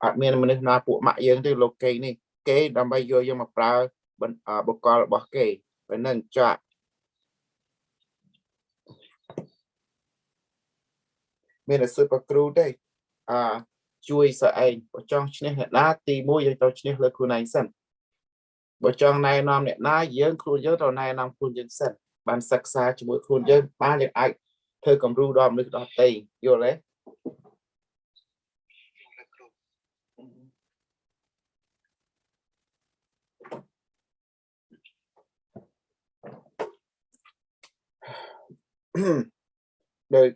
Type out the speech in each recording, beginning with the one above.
admin មនុស្សណាពួកម៉ាក់យើងទេលោកគេនេះគេដើម្បីយកយើងមកប្រើបកលរបស់គេពេលហ្នឹងចាក់មានតែ super crew ទេជួយសឯងបើចង់ឈ្នះអ្នកណាទី1យើងត្រូវឈ្នះលើខ្លួនឯងសិនបើចង់ណែនាំអ្នកណាយើងខ្លួនយើងត្រូវណែនាំខ្លួនយើងសិនបានសិក្សាជាមួយខ្លួនយើងបានយើងអាចធ្វើគំរូដល់មនុស្សដទៃយល់ទេដោយ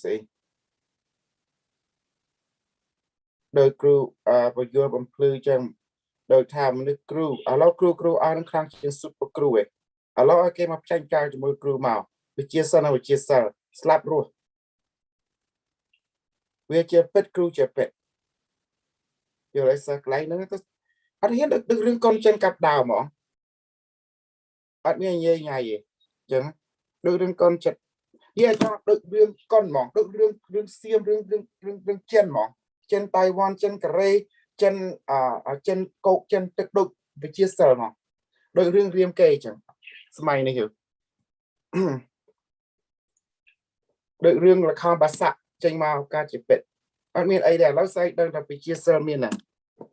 ស្អីដោយគ្រូបញ្យល់បំភ្លឺចឹងដោយថាមនុស្សគ្រូឥឡូវគ្រូអស់នឹងខ្លាំងជាង super គ្រូឯងឥឡូវឲ្យគេមកផ្ចាញ់ការជាមួយគ្រូមកវិជាសិលនិងវិជាសិលស្លាប់រស់វាជាពិតគ្រូជាពិតយល់ឯសិស្សកន្លែងហ្នឹងទៅអត់ហ៊ានដឹករឿងកូនចិនកាប់ដាវហ្មងអត់មាននិយាយថ្ងៃទេអញ្ចឹងដឹករឿងកូនចិត្តវាចង់ដឹករឿងកុនហ្មងដឹករឿងសៀមរឿងចិនហ្មងចិនតៃវ៉ាន់ចិនកូរ៉េចិនចិនកោកចិនទឹកដូចវិជាសិលហ្មងដូចរឿងរៀមគេអញ្ចឹងសម័យនេះគឺដូចរឿងល្ខោនបាសាក់ចេញមកការជាពិតអត់មានអីទេឥឡូវស្អែកដឹងថាវិជាសិលមានណា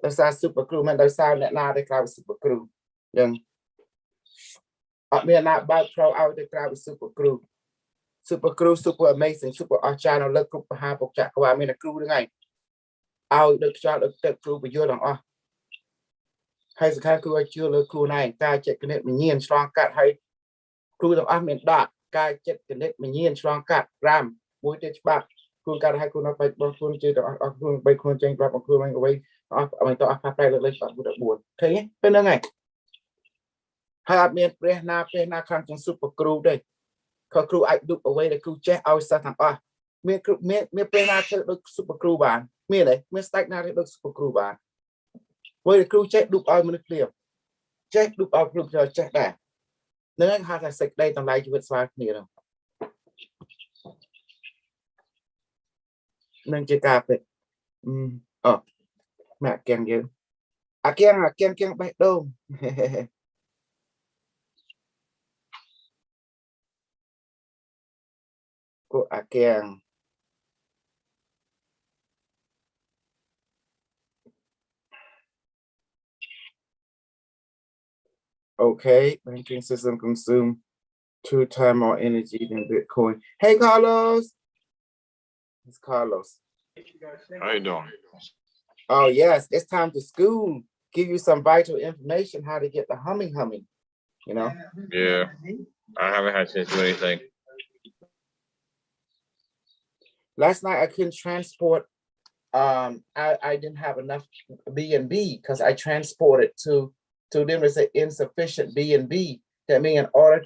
ដោយសារ super crew មិនដោយសារអ្នកណាទេក្រៅ super crew អញ្ចឹងអត់មានណាបើកផ្លូវឲ្យទៅក្រៅ super crew super amazing super អស្ចារ្យនៅលើគ្រប់មហាពុកចក្រវាលមានតែគ្រូហ្នឹងឯងឲ្យដូចខ្យល់ដូចទឹកគ្រូបញ្យល់ទាំងអស់ហើយសកម្មគ្រូឲ្យជឿលើខ្លួនឯងការចិត្តគណិតវិញ្ញាណឆ្លងកាត់ហើយគ្រូទាំងអស់មាន10ការចិត្តគណិតវិញ្ញាណឆ្លងកាត់5មួយទៀតច្បាប់ខ្លួនកាត់ឲ្យខ្លួនអត់បែកបងខ្លួនជឿទាំងអស់ខ្លួនបីខ្លួនចេញប្រាប់ខ្លួនវិញអ្វីអស់មិនតអស់ផាប្រែលើកលេខ14ឃើញទេពេលហ្នឹងឯងហើយអត់មានព្រះណាខ្លាំងជាង super crew ទេក៏គ្រូអាចឌុបអ្វីដែលគ្រូចេះឲ្យសិស្សទាំងអស់មានពេលណាធ្វើដូច super crew បានមានទេមានស្ដេចណាទេដូច super crew បានព្រោះគ្រូចេះឌុបឲ្យមនុស្សព្រាមចេះឌុបឲ្យគ្រូចេះដែរនឹងហៅថាសេចក្តីតម្លៃជីវិតស្មើគ្នានឹងជាការពិតម៉ាក់គៀងយើងអាគៀងបេះដូងcô again okay banking system consume 2 times more energy than Bitcoin. Hey Carlos, it's Carlos. How you doing? Oh yes, it's time to school. Give you some vital information how to get the humming, you know. Yeah, I haven't had a chance to do anything. Last night I couldn't transport. I didn't have enough B&B because I transported to them. There's an insufficient B&B. That means in order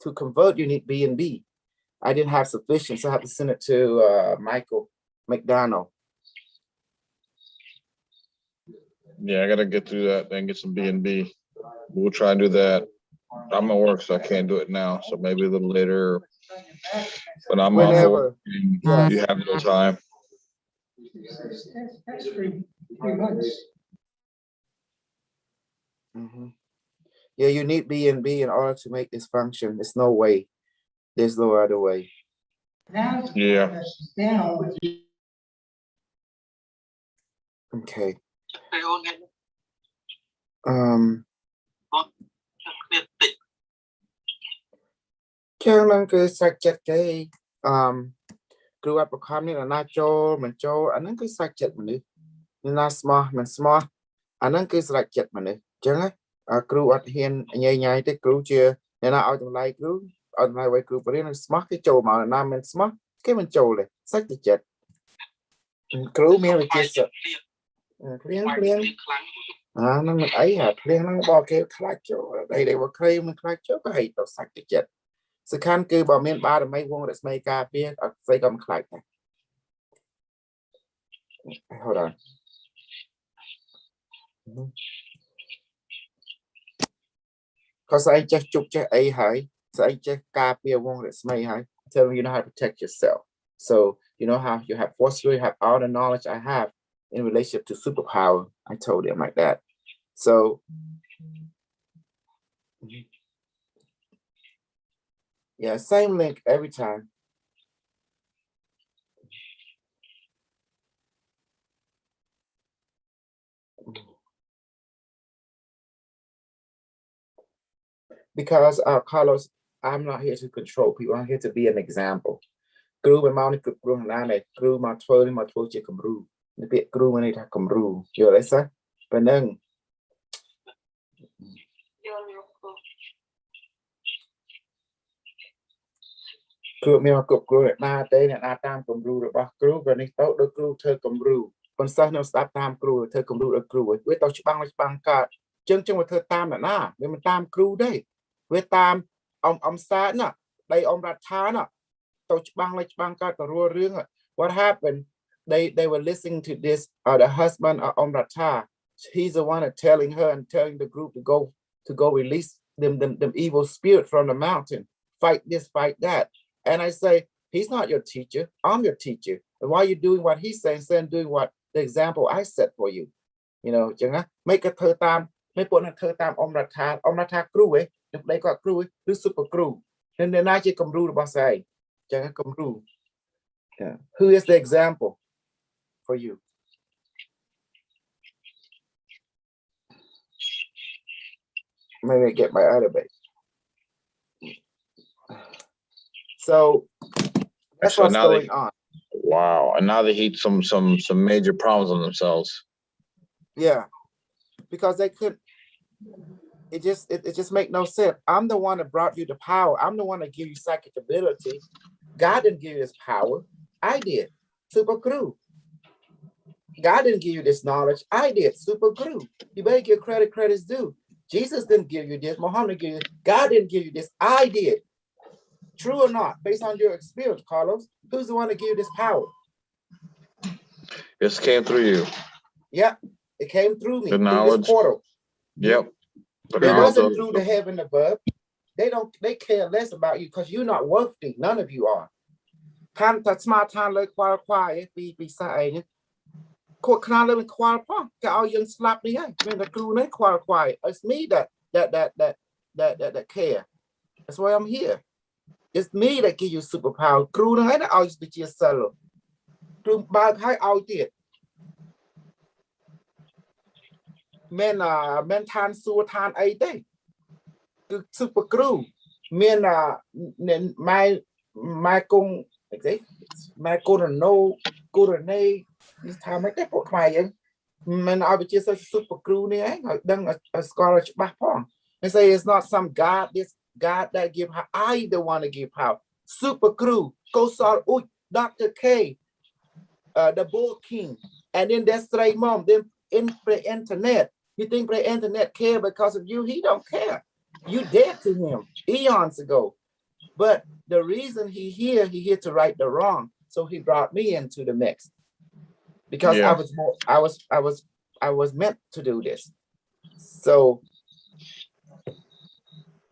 to convert, you need B&B. I didn't have sufficient, so I have to send it to Michael McDonald. Yeah, I gotta get through that and get some B&B. We'll try and do that. I'm at work, so I can't do it now. So maybe a little later. But I'm Whenever. On yes. You have a little time. That's 3 months. Mm-hmm. Yeah, you need B&B in order to make this function. There's no way. There's no other way. Yeah. Okay. Kêu năng cứ sạch chặt cái cứ áp bậc ham như là na cho mình cho anh cứ sạch chặt mình đi na small anh cứ sạch chặt mình đi chẳng ấy cứ áp hiền nhảy tới cứ chưa nên là ở trong này cứ ở trong này vậy cứ phải nó smart cái chỗ mà na mình smart cái mình chỗ này sạch chặt cứ miếng chia sẻ liền nó mình ấy liền nó bỏ cái khai chỗ đây vào khai mình khai chỗ cái hay tao sạch chặt sự khăn cứ bảo miền ba là mấy vuông để mấy cà phê ở dây cầm khai này. Hold on. Cause I just chụp cho ấy hãy, so I just cà phê vuông để mấy hãy. Tell me you know how to protect yourself. So you know how you have force, you have all the knowledge I have. in relationship to superpower. I told him like that. So yeah, same link every time. Because Carlos, I'm not here to control people. I'm here to be an example. Crew bên mau này crew này crew mà thôi chỉ cầm ru. Nó biết crew này là cầm ru. Hiểu đấy sao? Bên nâng crew mình crew này na đây này na tam cầm ru rồi ba crew bên này tao đôi crew thơ cầm ru. Còn sao nó start tam crew thơ cầm ru đôi crew. Với tao băng cả. Chân mà thơ tam là na. Với mình tam crew đây. Với tam ông sa nè. Đây ông ra thá nè. What happened? They were listening to this. The husband Rata, he's the one telling her and telling the group to go release them evil spirit from the mountain. Fight this, fight that. And I say, he's not your teacher. I'm your teacher. And why are you doing what he's saying instead of doing what the example I set for you? You know, make a third time. Make one a third time Rata crew. If they got crew, do super crew. Then the night you come rule about say. Yeah. Who is the example for you? Maybe I get my other base. So that's So what's now going on. Wow. And now they heat some major problems on themselves. Yeah. Because they could it just make no sense. I'm the one that brought you the power. I'm the one that give you psychic ability. God didn't give you this power. I did. Super crew. God didn't give you this knowledge. I did. Super crew. You better give credit's due. Jesus didn't give you this. Muhammad gave you. God didn't give you this. I did. True or not, based on your experience, Carlos, who's the one that gave you this power? This came through you. Yep. It came through me. The through knowledge. this portal. Yep. It wasn't through the heaven above. They care less about you because you're not worthy. None of you are. Can that smart time like quiet be beside court can live in quiet pong. Get all young slap me in. When the crew ain't quiet. It's me that care. That's why I'm here. It's me that give you superpower. Crew ain't always be yourself. Crew by how did. Men tan su tan a day. Super crew. Men my kung my good nay this time I get put my man I would just say super crew near done a scholarship back on. They say it's not some God, this God that give her. I the one to give power. Super crew, go saw Dr. K, the Bull King, and then that's Stray Mom, then in the internet. You think the internet care because of you? He don't care. You dead to him eons ago. But the reason he here to right the wrong. So he brought me into the mix. Because I was meant to do this. So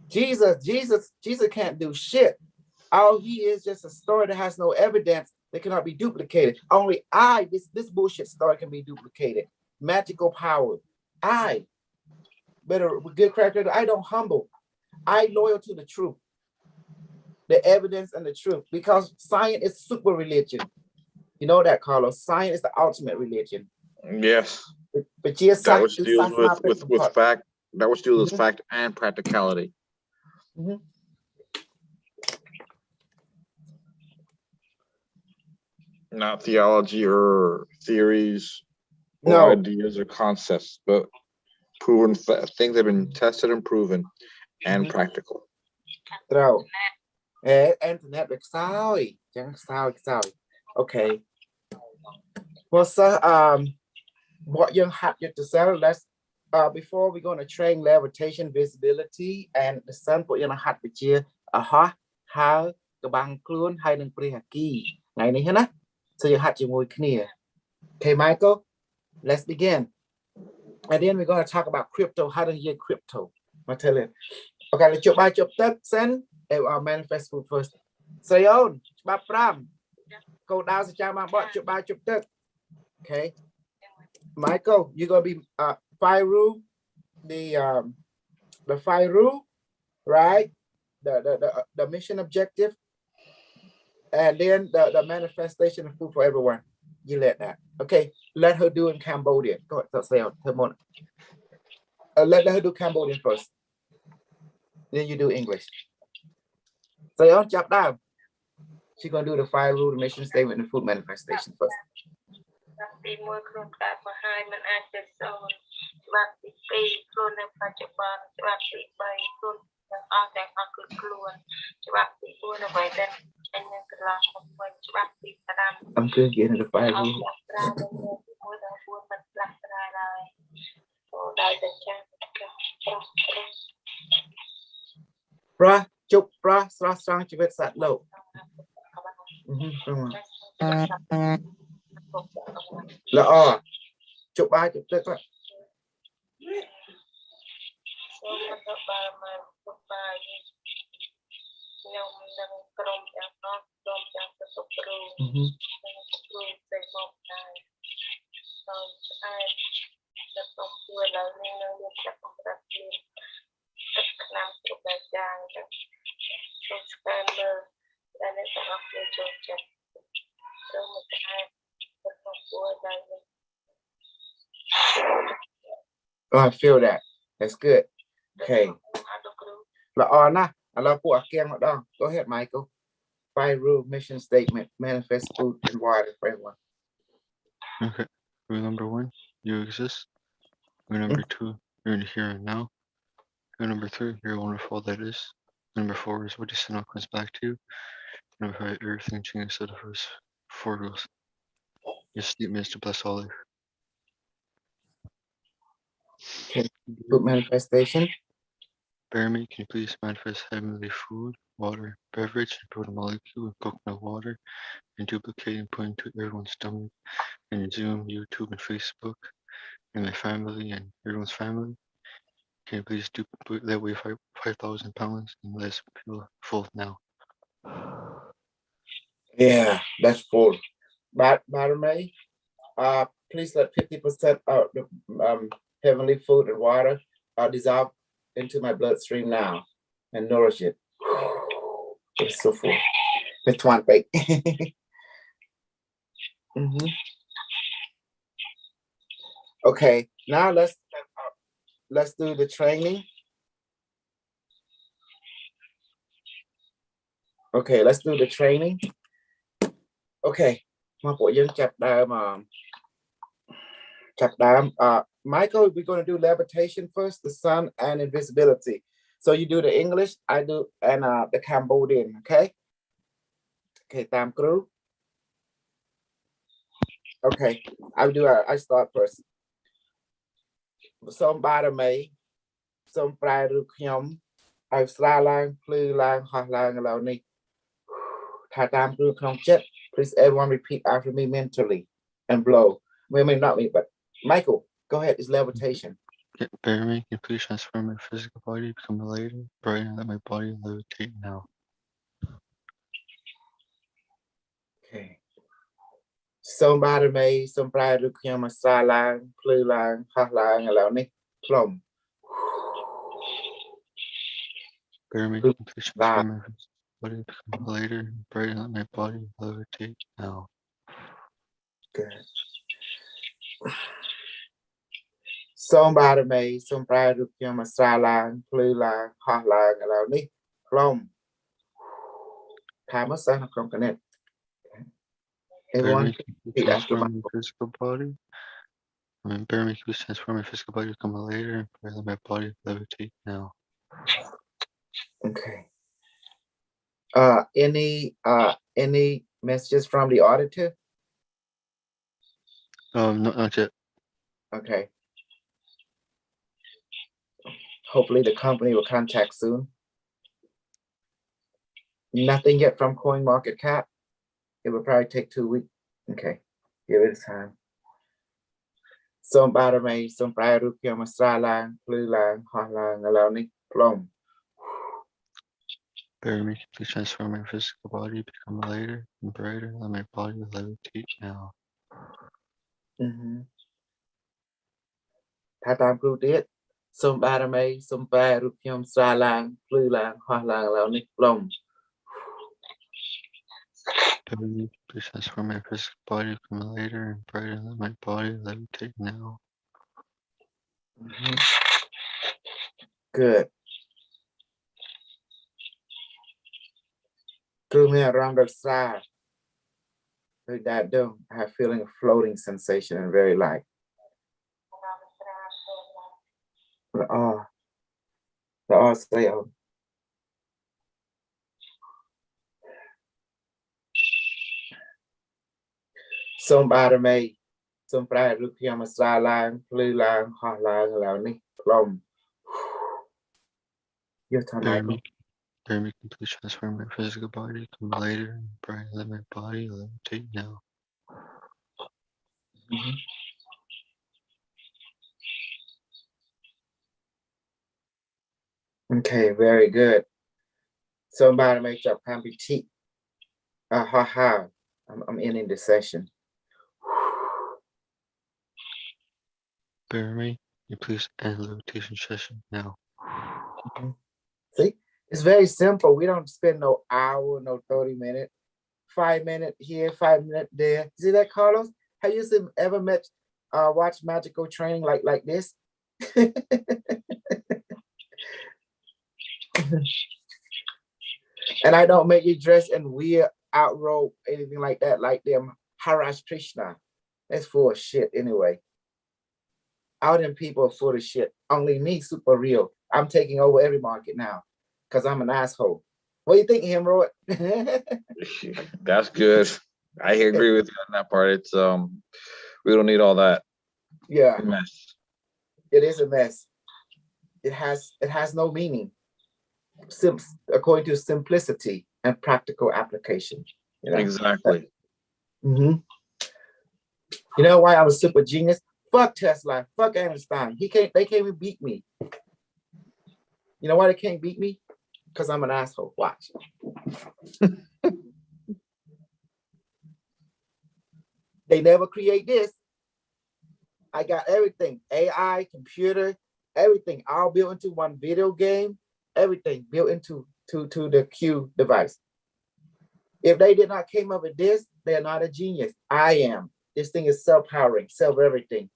Jesus can't do shit. All he is just a story that has no evidence that cannot be duplicated. Only this bullshit story can be duplicated. Magical power. Better good character. I don't humble. I loyal to the truth. The evidence and the truth. Because science is super religion. You know that, Carlos. Science is the ultimate religion. Yes. But yes, that which deals with fact. That which deals with fact and practicality. Mm-hmm. Not theology or theories or ideas or concepts, but proven things that have been tested and proven and practical. Rồi. Internet được sao? Chẳng sao. Okay. Well, sir, what you have to say, let's before we go to train levitation, visibility, and the sun put in a hat with you, how the bang clun hiding pre key. So you had your clear. Okay, Michael, let's begin. And then we're going to talk about crypto, how to use crypto. I'll tell you. Okay, let's buy your send our manifest food first. Say on, Pram. Go down to Jama, bought your buy your okay. Michael, you're gonna be Firu, the Firu, right? The mission objective, and then the manifestation of food for everyone. You let that. Okay, let her do in Cambodian. Go ahead, say on. Let her do Cambodian first. Then you do English. Say on, chop down. She's gonna do the 5 rule, the mission statement, and the food manifestation first. ទី1ខ្លួនកាត់មកហើយมันអាចទៅសូនច្បាប់ទី2ខ្លួននៅបច្ចុប្បន្នច្បាប់ទី3ខ្លួនទាំងអស់គឺខ្លួនច្បាប់ទី4អ្វីដែលអញនឹងកន្លងមកវិញច្បាប់ទី5 I'm good getting the 5 rule. ប្រើនៅ1ដល់4មិនផ្លាស់ប្ដូរឡើយចូលដល់តែចាំប្រោះជប់ប្រោះស្រស់ស្រង់ជីវិតសត្វលោកល្អជប់បាយជប់ទឹក សូមអរគុណមកពុកបាយខ្ញុំនឹងក្រុមទាំងអស់ក្រុមទាំងប្រសពគ្រូនិងគ្រូពេទ្យមកដែរសូមស្អាតដល់ទៅជួយដល់នឹងមានចិត្តសម្រាប់គ្នាទឹកឆ្នាំគ្រប់បែបយ៉ាងសូមស្គាល់មើលដែលអ្នកទាំងអស់គ្នាចូលចិត្តសូមស្អាតដល់ទៅជួយដល់នឹង Oh, I feel that. That's good. Okay. Laona, I love what I can. Go ahead, Michael. 5 rule mission statement, manifest food and water for everyone. Okay. Rule number 1, you exist. Rule number 2, you're in here and now. Rule number 3, you're wonderful that is. Number 4 is what you send comes back to you. Number 5, everything changes to the first 4 rules. Your statement is to bless all life. Okay. Food manifestation. Bear me, can you please manifest heavenly food, water, beverage, and put a molecule of coconut water and duplicate and put into everyone's stomach and Zoom, YouTube, and Facebook, and my family and everyone's family. Can you please that weigh 5,000 pounds and let's feel full now. Yeah, that's full. But May, please let 50% of the heavenly food and water dissolve into my bloodstream now and nourish it. It's so full. It's one bake. Okay, now let's do the training. Okay, let's do the training. Okay, Michael, we're going to do levitation first, the sun and invisibility. So you do the English, I do, and the Cambodian, okay? Okay, Tam Kru. Okay, I start first. Some bada may, some pride rukyum, I've lang, flew lang, hot lang, allow me. Tatam Kru Kong jet. Please everyone repeat after me mentally and blow. Well, maybe not me, but Michael, go ahead, it's levitation. Bear me, can you please transform my physical body, become a light, bright, and let my body levitate now. Okay. Somebody may, some pride look him a salang, flew lang, hot lang, allow me, plum. Bear me, can you please transform my physical body, become a lighter, bright, and let my body levitate now. Good. Somebody may, some pride look him a salang, flew lang, hot lang, allow me, plum. Time of sun from connect. Everyone, transform my physical body. Bear me, please transform my physical body, become a lighter, and bright, let my body levitate now. Okay. Any messages from the auditor? Not yet. Okay. Hopefully the company will contact soon. Nothing yet from CoinMarketCap. It will probably take 2 weeks. Okay, give it time. Somebody may, some pride rukyum a salang, flew lang, hot lang, allow me, plum. Bear me, please transform my physical body, become lighter and brighter, let my body levitate now. ថាតាមគ្រូទៀតសូមបារមីសូមប្រែរូបខ្ញុំស្រាលឡើងភ្លឺឡើងហោះឡើងឥឡូវនេះផ្លុំ Heavenly, please transform my physical body from later and brighten let my body levitate now. Good. គឺមានអារម្មណ៍ដ៏ស្រាលដូចដែលដឹង I have feeling a floating sensation and very light ល្អស្អីអូនសូមបារមីសូមប្រែរូបខ្ញុំឲ្យស្រាលឡើងភ្លឺឡើងហោះឡើងឥឡូវនេះផ្លុំ Bear me completely transform my physical body, come later and brighten let my body levitate now. Okay, very good. Somebody make up competition. I'm ending the session. Bear me, you please end the levitation session now. See, it's very simple. We don't spend no hour, no 30 minutes, 5 minutes here, 5 minutes there. See that, Carlos? Have you ever watch magical training like this? And I don't make you dress in weird outrobe, anything like that, like them Harash Krishna. That's full of shit anyway. All them people are full of shit. Only me, super real. I'm taking over every market now because I'm an asshole. What do you think, Hemroyd? That's good. I agree with you on that part. It's we don't need all that. Yeah, Mess. it is a mess. It has no meaning. According to simplicity and practical application. You know? Exactly. You know why I'm a super genius? Fuck Tesla. Fuck Einstein. They can't even beat me. You know why they can't beat me? Because I'm an asshole. Watch. They never create this. I got everything. AI, computer, everything all built into one video game. Everything built into the Q device. If they did not came up with this, they are not a genius. I am. This thing is self-powering, self-everything.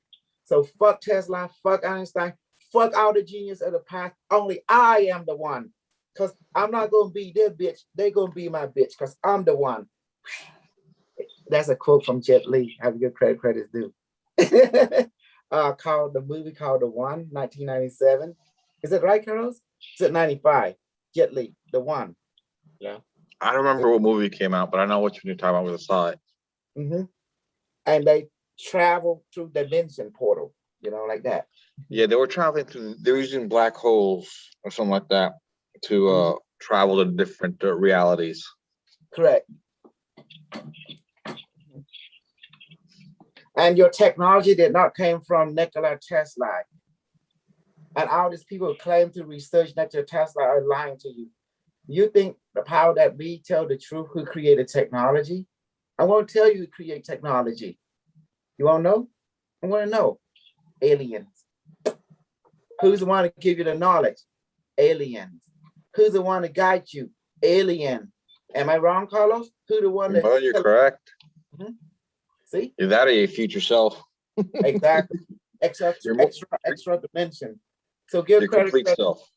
So fuck Tesla, fuck Einstein, fuck all the genius of the past. Only I am the one. Because I'm not going to be their bitch. They're going to be my bitch because I'm the one. That's a quote from Jet Li. Have a good credit's due. Called the movie called The One, 1997. Is it right, Carlos? Is it 95? Jet Li, The One. Yeah. I don't remember what movie came out, but I know what you're talking about with the side. And they travel through dimension portal, you know, like that. Yeah, they were traveling through. They were using black holes or something like that to travel to different realities. Correct. And your technology did not came from Nikola Tesla. And all these people claim to research Nikola Tesla are lying to you. You think the power that we tell the truth who created technology? I want to tell you who create technology. You want to know? I want to know. Aliens. Who's the one to give you the knowledge? Aliens. Who's the one to guide you? Alien. Am I wrong, Carlos? Who the one that? No, you're correct. See? You're that or your future self. Exactly. Extra dimension. So give your credit. Complete self.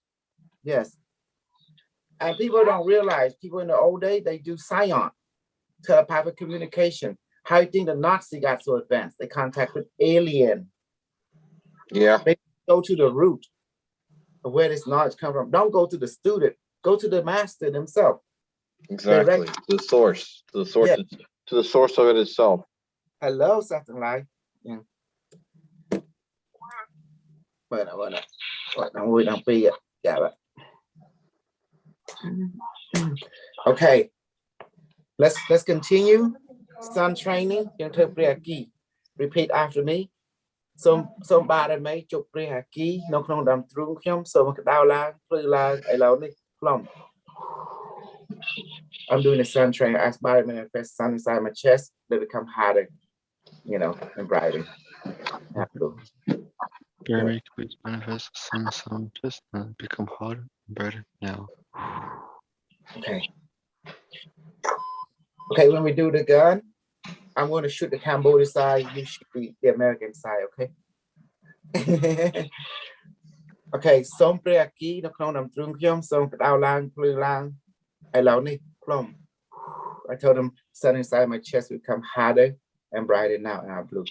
Yes. And people don't realize, people in the old days, they do science, telepathic communication. How do you think the Nazi got so advanced? They contacted alien. Yeah. They go to the root of where this knowledge comes from. Don't go to the student. Go to the master themselves. Exactly. The source. To the source. Yeah. To the source of it itself. Hello, something like. Yeah. Okay. Let's continue. Sun training. Repeat after me. Some body may chụp pre haki. No không đam trúng nhóm. So đau lang, free lang. I love it. Plum. I'm doing the sun training. As body manifest sun inside my chest. They become harder, you know, and brighter. Have to. Bear me, please manifest the sun and sun just become hotter and brighter now. Okay. Okay, when we do the gun, I'm going to shoot the Cambodia side, you shoot the American side, okay? Okay, សូមព្រះអគីនៅក្នុងនាមទ្រង់ខ្ញុំសូមក្តៅឡើងភ្លឺឡើងឥឡូវនេះផ្លុំ I told him sun inside my chest will become harder and brighter now and I blew.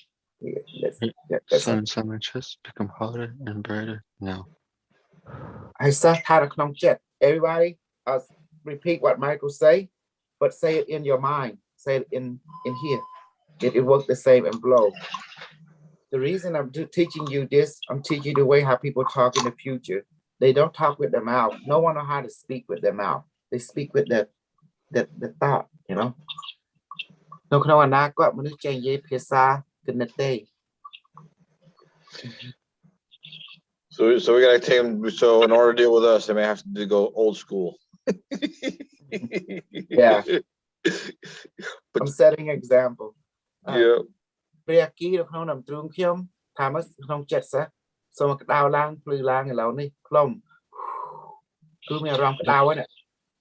That's Sun and sun my chest become hotter and brighter now. I said ថានៅក្នុងចិត្ត everybody repeat what Michael say but say it in your mind, say it in here. It works the same and blow. The reason I'm teaching you this, I'm teaching you the way how people talk in the future. They don't talk with their mouth. No one know how to speak with their mouth. They speak with the thought, you know. នៅក្នុងអនាគតមនុស្សចេះនិយាយភាសាគណិតទេ So we gotta take them. So in order to deal with us, they may have to go old school. Yeah. I'm setting an example. Yeah. ព្រះអគីនៅក្នុងនាមទ្រង់ខ្ញុំថាមកក្នុងចិត្តសោះសូមក្តៅឡើងភ្លឺឡើងឥឡូវនេះផ្លុំគឺមានអារម្មណ៍ក្តៅហ្នឹង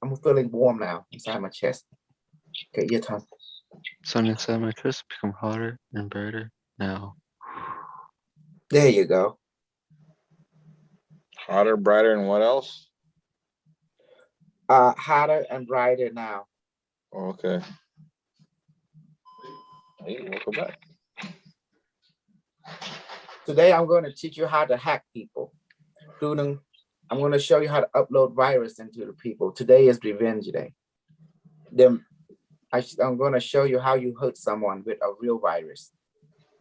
I'm feeling warm now inside my chest. Okay, your turn. Sun inside my chest become hotter and brighter now. There you go. Hotter, brighter, and what else? Hotter and brighter now. Okay. Hey, welcome back. Today I'm going to teach you how to hack people. I'm going to show you how to upload virus into the people. Today is Revenge Day. Then I'm going to show you how you hurt someone with a real virus.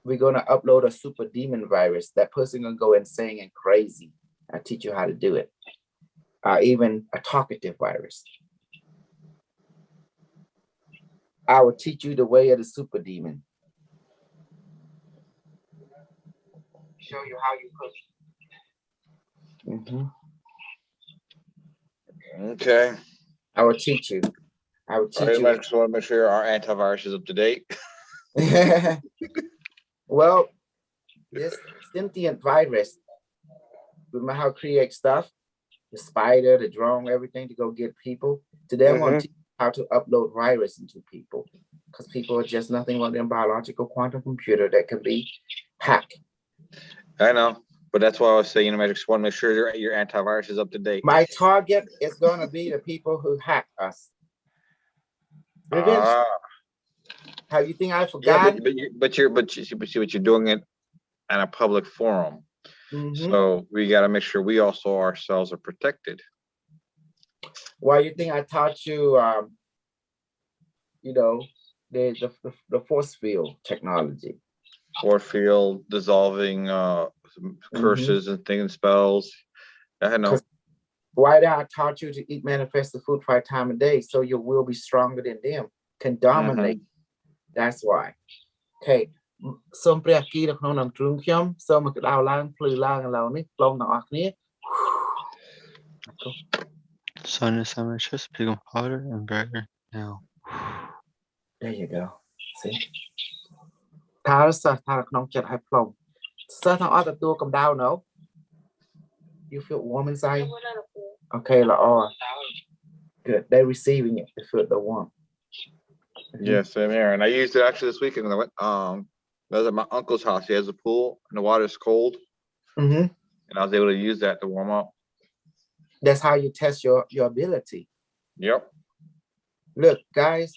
We're going to upload a super demon virus. That person gonna go insane and crazy. I'll teach you how to do it. Even a talkative virus. I will teach you the way of the super demon. Show you how you put. Okay. I will teach you. I will teach you. I just want to make sure our antivirus is up to date. Well, this sentient virus, remember how to create stuff? The spider, the drone, everything to go get people. Today I'm going to teach you how to upload virus into people. Because people are just nothing but a biological quantum computer that can be hacked. I know, but that's why I was saying, I just want to make sure your antivirus is up to date. My target is going to be the people who hack us. Revenge. How you think I forgot? Yeah, but you're doing it in a public forum. So we got to make sure we also ourselves are protected. Why you think I taught you, you know, the force field technology? Force field, dissolving curses and things, spells. I know. Why did I taught you to eat manifested food 5 times a day so you will be stronger than them, can dominate. That's why. Okay. សូមព្រះអគីនៅក្នុងនាមទ្រង់ខ្ញុំសូមក្តៅឡើងភ្លឺឡើងឥឡូវនេះផ្លុំទាំងអស់គ្នា Sun inside my chest become hotter and brighter now. There you go. See? ថាសិស្សថាក្នុងចិត្តឲ្យផ្លុំសិស្សទាំងអស់ទទួលកម្ដៅ no? You feel warm inside? Okay,ល្អ Good. They're receiving it. They feel the warmth. Yeah, same here. And I used it actually this weekend when I went I was at my uncle's house. He has a pool and the water's cold. And I was able to use that to warm up. That's how you test your ability. Yep. Look, guys,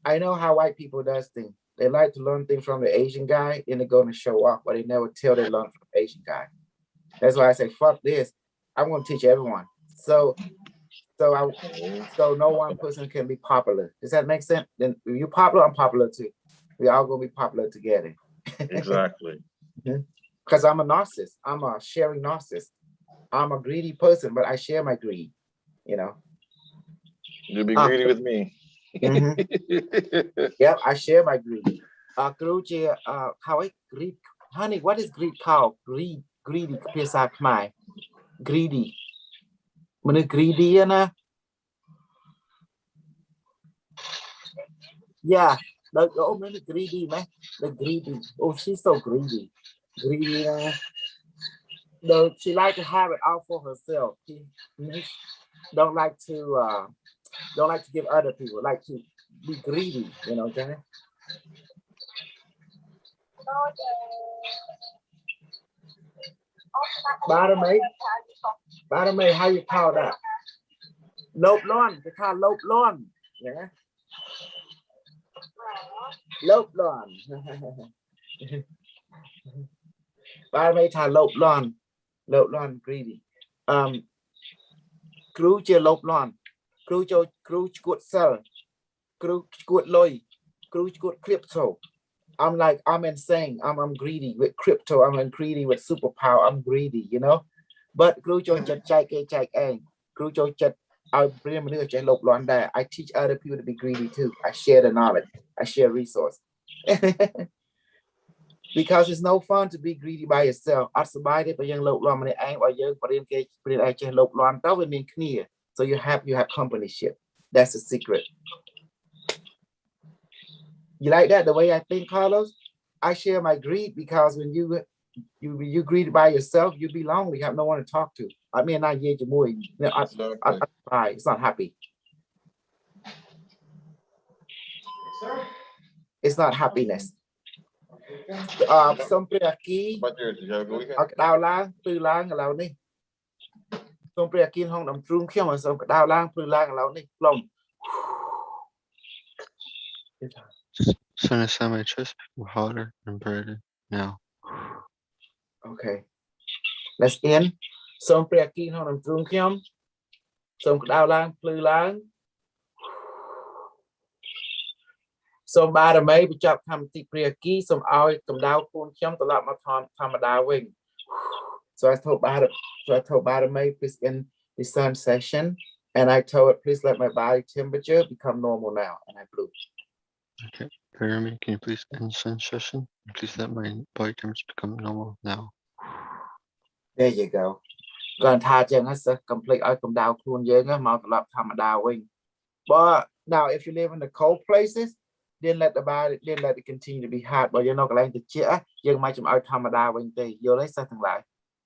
I know how white people does things. They like to learn things from the Asian guy and they're going to show off, but they never tell they learn from the Asian guy. That's why I say, fuck this. I'm going to teach everyone. So no one person can be popular. Does that make sense? Then if you're popular, I'm popular too. We all gonna be popular together. Exactly. Because I'm a narcissist. I'm a sharing narcissist. I'm a greedy person, but I share my greed, you know. You'll be greedy with me. Yep, I share my greed. How I greed, honey, what is greed called? Greedy, greedy. When it's greedy, yeah. The oh man, greedy, man. The greedy. Oh, she's so greedy. greedy. Though she like to have it all for herself. She don't like to give other people. Like to be greedy. You know, okay? Bottom May, how you call that? Lốp lon. They call lốp lon. Yeah. Lốp lon. Bottom May tha lốp lon. Lốp lon greedy. Crew chia lốp lon. Crew good sell. Crew good loy. Crew good crypto. I'm insane. I'm greedy with crypto. I'm greedy with superpower. I'm greedy, you know. But crew cho chat check crew cho chat I teach other people to be greedy too. I share the knowledge. I share resource. Because it's no fun to be greedy by yourself. So you have companyship. That's the secret. You like that, the way I think, Carlos? I share my greed because when you greed by yourself, you be lonely. You have no one to talk to. I mean, it's not happy. It's not happiness. Some aquí đào lang từ langเรานี่ some aquíห้องน้ำtrungเข้ามา some ดาวlang từ langเรานี่ ลม Sun inside my chest become hotter and brighter now. Okay. Let's end. Some aquíห้องน้ำtrungเข้า some ดาวlang từ lang សូមបារមីបញ្ចប់កម្មវិធីព្រាគីសូមឲ្យកម្ដៅខ្លួនខ្ញុំត្រឡប់មកធម្មតាវិញ So I told Barame, please end the sun session, and I told it, please let my body temperature become normal now, and I blew. Okay, Barame, can you please end sun session? Please let my body temperature become normal now. There you go. គាត់ថាចឹងហ្នឹងcomplete ឲ្យកម្ដៅខ្លួនយើងមកត្រឡប់ធម្មតាវិញ But now if you live in the cold places, then let it continue to be hot. But you're not going to cheer. You're much out Tamada when you're like something like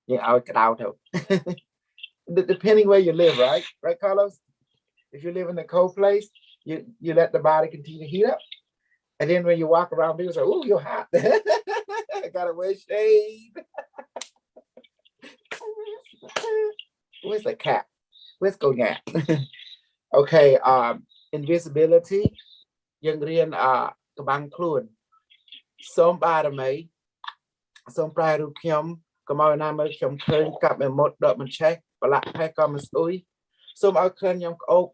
you're out depending where you live, right? Right, Carlos? If you live in a cold place, you let the body continue to heat up. And then when you walk around, people say, oh, you're hot. I gotta wear shade. Where's the cat? Let's go now. Okay, invisibility. យើងរៀនក្បាំងខ្លួនសូមបារមីសូមប្រែរូបខ្ញុំកុំឲ្យណាមើលខ្ញុំឃើញកាប់មេមត់ដកមិនឆេះប្រឡាក់ផេះក៏មិនស្អុយសូមឲ្យឃើញខ្ញុំក្អូប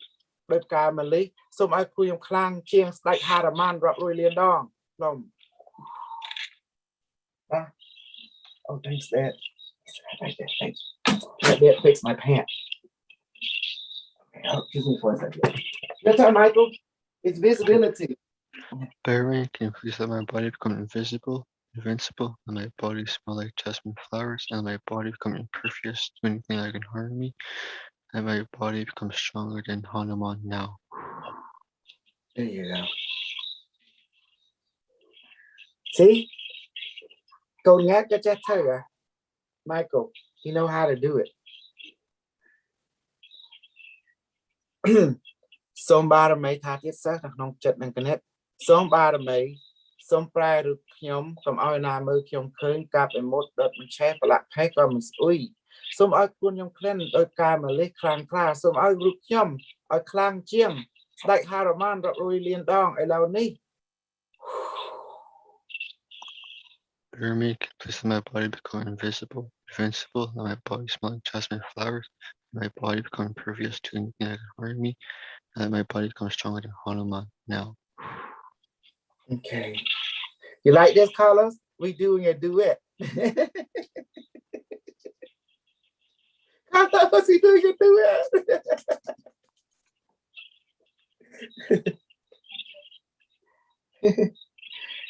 ដោយផ្កាម្លិះសូមឲ្យគួយខ្ញុំខ្លាំងជាងស្ដេចហារ៉ាម៉ានរាប់រយលានដងខ្ញុំ Oh, thanks, Dad. Thanks. Dad, fix my pants. Okay, excuse me for a second. Your turn, Michael. It's visibility. Barame, can you please let my body become invincible, and my body smell like jasmine flowers, and my body become impervious to anything that can harm me, and my body becomes stronger than Hanuman now. There you go. See? Go nhát cho chắc thơ à? Michael, you know how to do it. សូមបារមីថាទៀតសិស្សនៅក្នុងចិត្តនិងគណិតសូមបារមីសូមប្រែរូបខ្ញុំកុំឲ្យណាមើលខ្ញុំឃើញកាប់ឲ្យមុតដុតមិនឆេះប្រឡាក់ផេះក៏មិនស្អុយសូមឲ្យខ្លួនខ្ញុំក្លិនដោយការម្លេះខ្លាំងក្លាសូមឲ្យរូបខ្ញុំឲ្យខ្លាំងជាងស្ដេចហារ៉ាម៉ានរាប់រយលានដងឥឡូវនេះ Barame, please let my body become invincible, and my body smell like jasmine flowers, and my body become impervious to anything that can harm me, and my body becomes stronger than Hanuman now. Okay. You like this, Carlos? We doing a duet. Carlos, we doing a duet.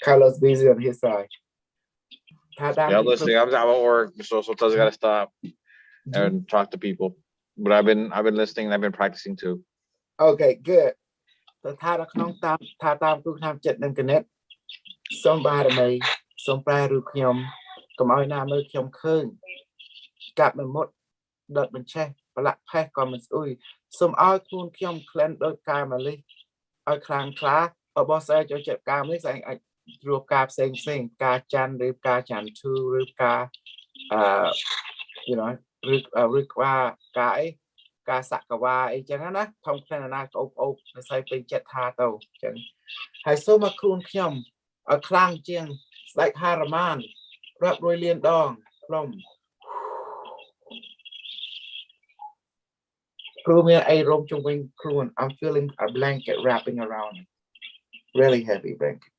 Carlos busy on his side. Yeah, listening. I'm at work, so sometimes I gotta stop and talk to people. But I've been listening and I've been practicing too. Okay, good. ថាក្នុងតាមទូតាមចិត្តនិងគណិតសូមបារមីសូមប្រែរូបខ្ញុំ ก็มาหน้ามือខ្ញុំឃើញកាប់មិនមុតដុតមិនឆេះប្រឡាក់ផេះក៏មិនស្អុយសូមឲ្យខ្លួនខ្ញុំក្លែនដោយការម៉ាលីឲ្យខ្លាំងខ្លារបស់ស្អែកចូលចិត្តការនេះស្អែកអាចរួបការផ្សេងការចាន់ឬការចាន់ធូឬការyou know ឬក្បាការអីការសកវាអីចឹងណាធំខ្លាំងណាស់ក្អូបអូបនៅស្អែកពេញចិត្តថាទៅចឹងហើយសូមឲ្យខ្លួនខ្ញុំឲ្យខ្លាំងជាងស្ដេចហារ៉ាម៉ានរាប់រយលានដងខ្លុំគ្រូមានអីរោមជុំវិញខ្លួន I'm feeling a blanket wrapping around me. Really heavy blanket.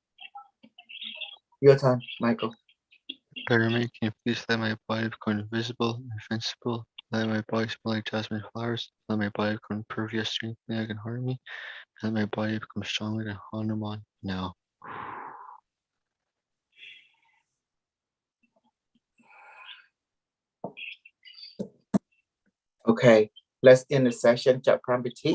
Your turn, Michael. Pyramid, can you please let my body become invisible, invincible? Let my body smell like jasmine flowers. Let my body become impervious to anything that can harm me. Let my body become stronger than Hanuman now. Okay, let's end the session. Chập cam bị thị.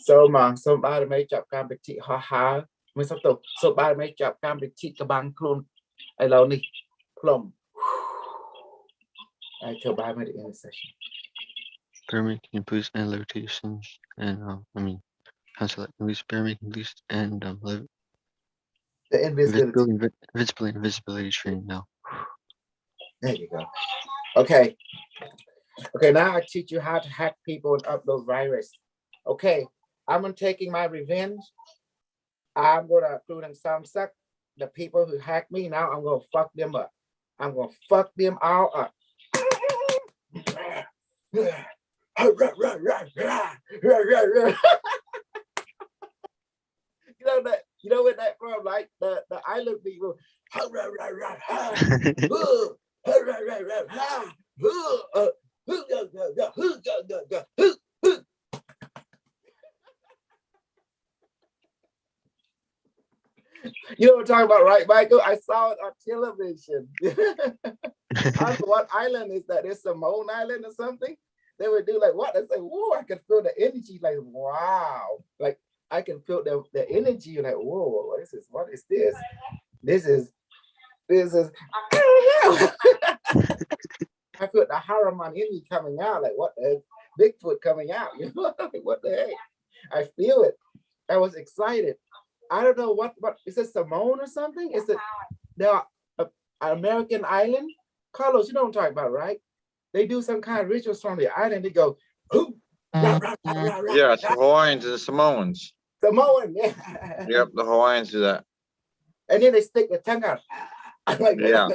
So mà số ba mấy chập cam bị thị ha mới sắp tục. So ba mấy chập cam bị thị cái băng clone. I love it. Plum. I tell ba mấy end the session. Pyramid, can you please end levitation and cancel it. Please, Pyramid, can you please end The invisibility. invisibility training now. There you go. Okay. Okay, now I teach you how to hack people and upload virus. Okay, I'm taking my revenge. I'm gonna do some suck the people who hack me. Now I'm gonna fuck them up. I'm gonna fuck them all up. You know where that from, like the island people. You know what I'm talking about, right, Michael? I saw it on television. I don't know what island is that? It's Simone Island or something. They would do like what? They say, whoa, I can feel the energy, like wow. Like I can feel the energy, like, whoa, what is this? What is this? This is I feel the Haruman energy coming out, like what the Bigfoot coming out, you know, like, what the heck? I feel it. I was excited. I don't know what is it, Simone or something? Is it the American island? Carlos, you know what I'm talking about, right? They do some kind of rituals from the island. They go, ooh, rah, rah, rah, rah, rah, Yeah, it's the Hawaiians and the Samoans. Samoan, yeah. Yep, the Hawaiians do that. And then they stick the tongue out. Like, yeah.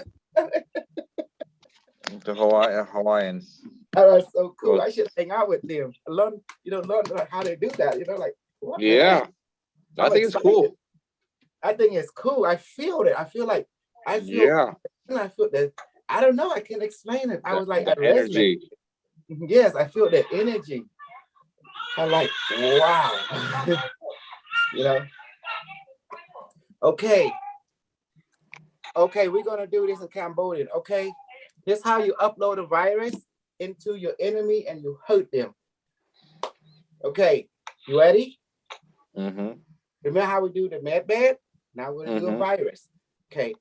The Hawaiians. Oh, that's so cool. I should hang out with them. Learn how they do that. You know, like what? Yeah. I think it's cool. I think it's cool. I feel it. I feel like I feel that. I don't know. I can't explain it. I was like energy. Yes, I feel that energy. I'm like, wow. You know. Okay. Okay, we're gonna do this in Cambodian. Okay, this is how you upload a virus into your enemy and you hurt them. Okay, you ready? Mm-hmm. Remember how we do the med bed? Now we're gonna do a virus. Okay,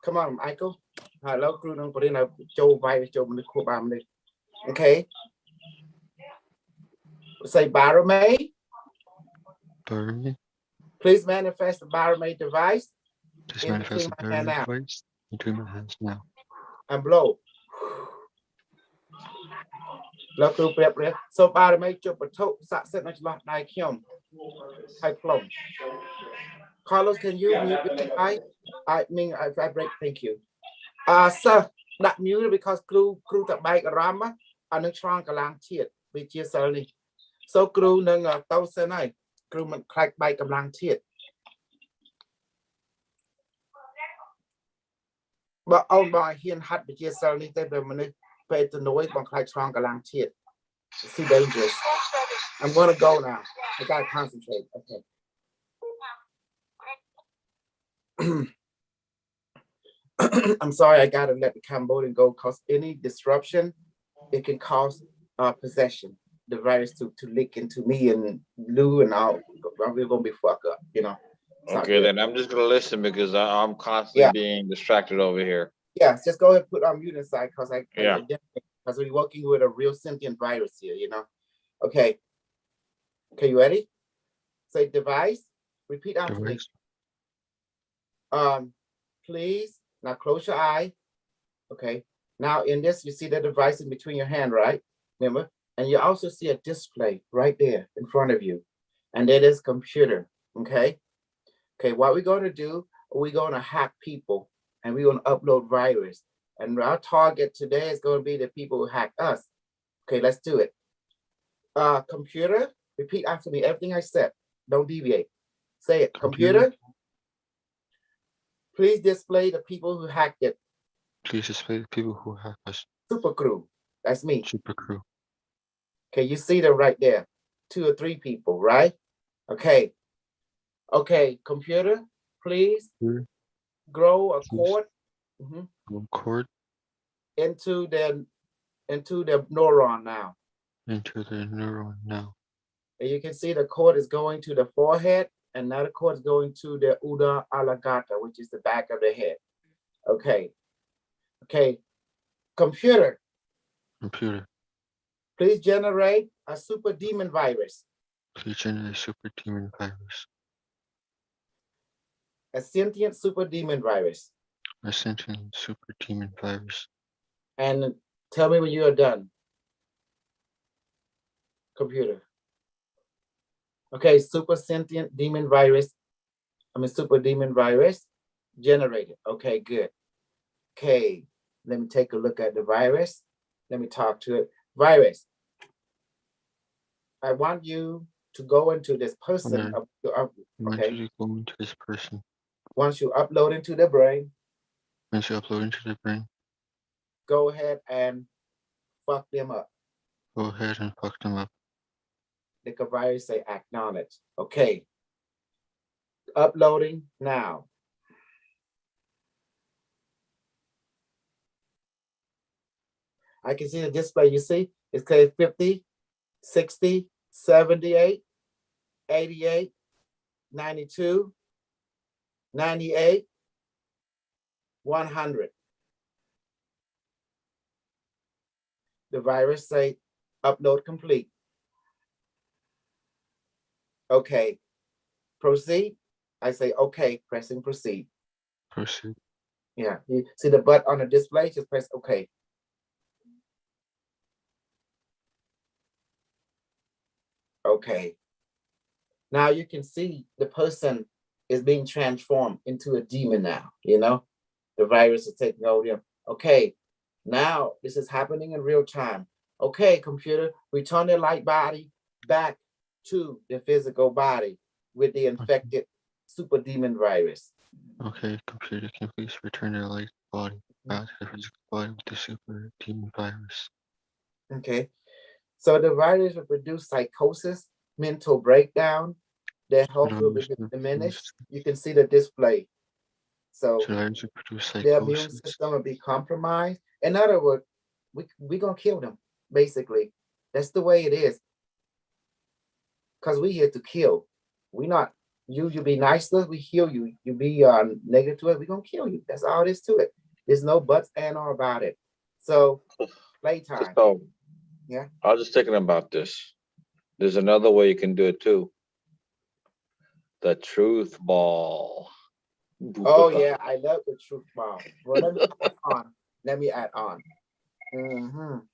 come on, Michael. Hello, crew. Don't put in a Joe virus. Joe, okay. Say Baromay. Baromay. Please manifest the Baromay device. Just manifest the Baromay device between my hands now. And blow. So Baromay chụp a top sat set much lot like him. High plum. Carlos, can you mute your I mean, I vibrate. Thank you. Sir, that mute because crew the bike rama and the trunk along teeth, which is only so crew nung 1000 night. Crew man crack bike along teeth. But on by here hot, which is only they be pay the noise on crack trunk along teeth. It's too dangerous. I'm gonna go now. I gotta concentrate. Okay. I'm sorry, I gotta let the Cambodian go because any disruption, it can cause possession. The virus to leak into me and Lou and all. We're gonna be fucked up, you know. Okay, then I'm just gonna listen because I'm constantly being distracted over here. Yeah, just go ahead and put on mute inside because Yeah. because we're working with a real sentient virus here, you know. Okay. Okay, you ready? Say device. Repeat after me. Device. Please now close your eye. Okay. Now in this, you see the device in between your hand, right? Remember? And you also see a display right there in front of you. And that is computer. Okay. Okay, what we're going to do, we're going to hack people and we're going to upload virus. And our target today is going to be the people who hack us. Okay, let's do it. Computer, repeat after me everything I said. Don't deviate. Say it. Computer, please display the people who hacked it. Please display the people who hack us. Super crew. That's me. Super crew. Okay, you see them right there. 2 or 3 people, right? Okay. Okay, computer, please Here, grow a please. cord Cord into the neuron now. into the neuron now. And you can see the cord is going to the forehead, and now the cord is going to the Uda alagata, which is the back of the head. Okay. Okay. Computer, Computer, please generate a super demon virus, please generate a super demon virus. a sentient super demon virus. A sentient super demon virus. And tell me when you are done. Computer. Okay, super sentient demon virus. Super demon virus generated. Okay, good. Okay, let me take a look at the virus. Let me talk to it. Virus. I want you to go into this person. I want Okay. you to go into this person. Once you upload into the brain, Once you upload into the brain, go ahead and fuck them up. go ahead and fuck them up. The virus say acknowledge. Okay. Uploading now. I can see the display. You see, it's clear 50, 60, 78, 88, 92, 98, 100. The virus say upload complete. Okay, proceed. I say, okay, pressing proceed. Proceed. Yeah, you see the button on the display, just press okay. Okay. Now you can see the person is being transformed into a demon now, you know? The virus is taking over them. Okay, now this is happening in real time. Okay, computer, return the light body back to the physical body with the infected super demon virus. Okay, computer, can you please return the light body back to the physical body with the super demon virus? Okay, so the virus will produce psychosis, mental breakdown, their health will be diminished. You can see the display. So the virus will produce their immune psychosis. system will be compromised. In other words, we gonna kill them, basically. That's the way it is. Because we here to kill. We not, you be nice to us, we heal you. You be negative to us, we gonna kill you. That's all there is to it. There's no buts and or about it. So, playtime. So, Yeah. I was just thinking about this. There's another way you can do it too. The truth ball. Oh yeah, I love the truth bomb. Well, let me add on. Let me add on.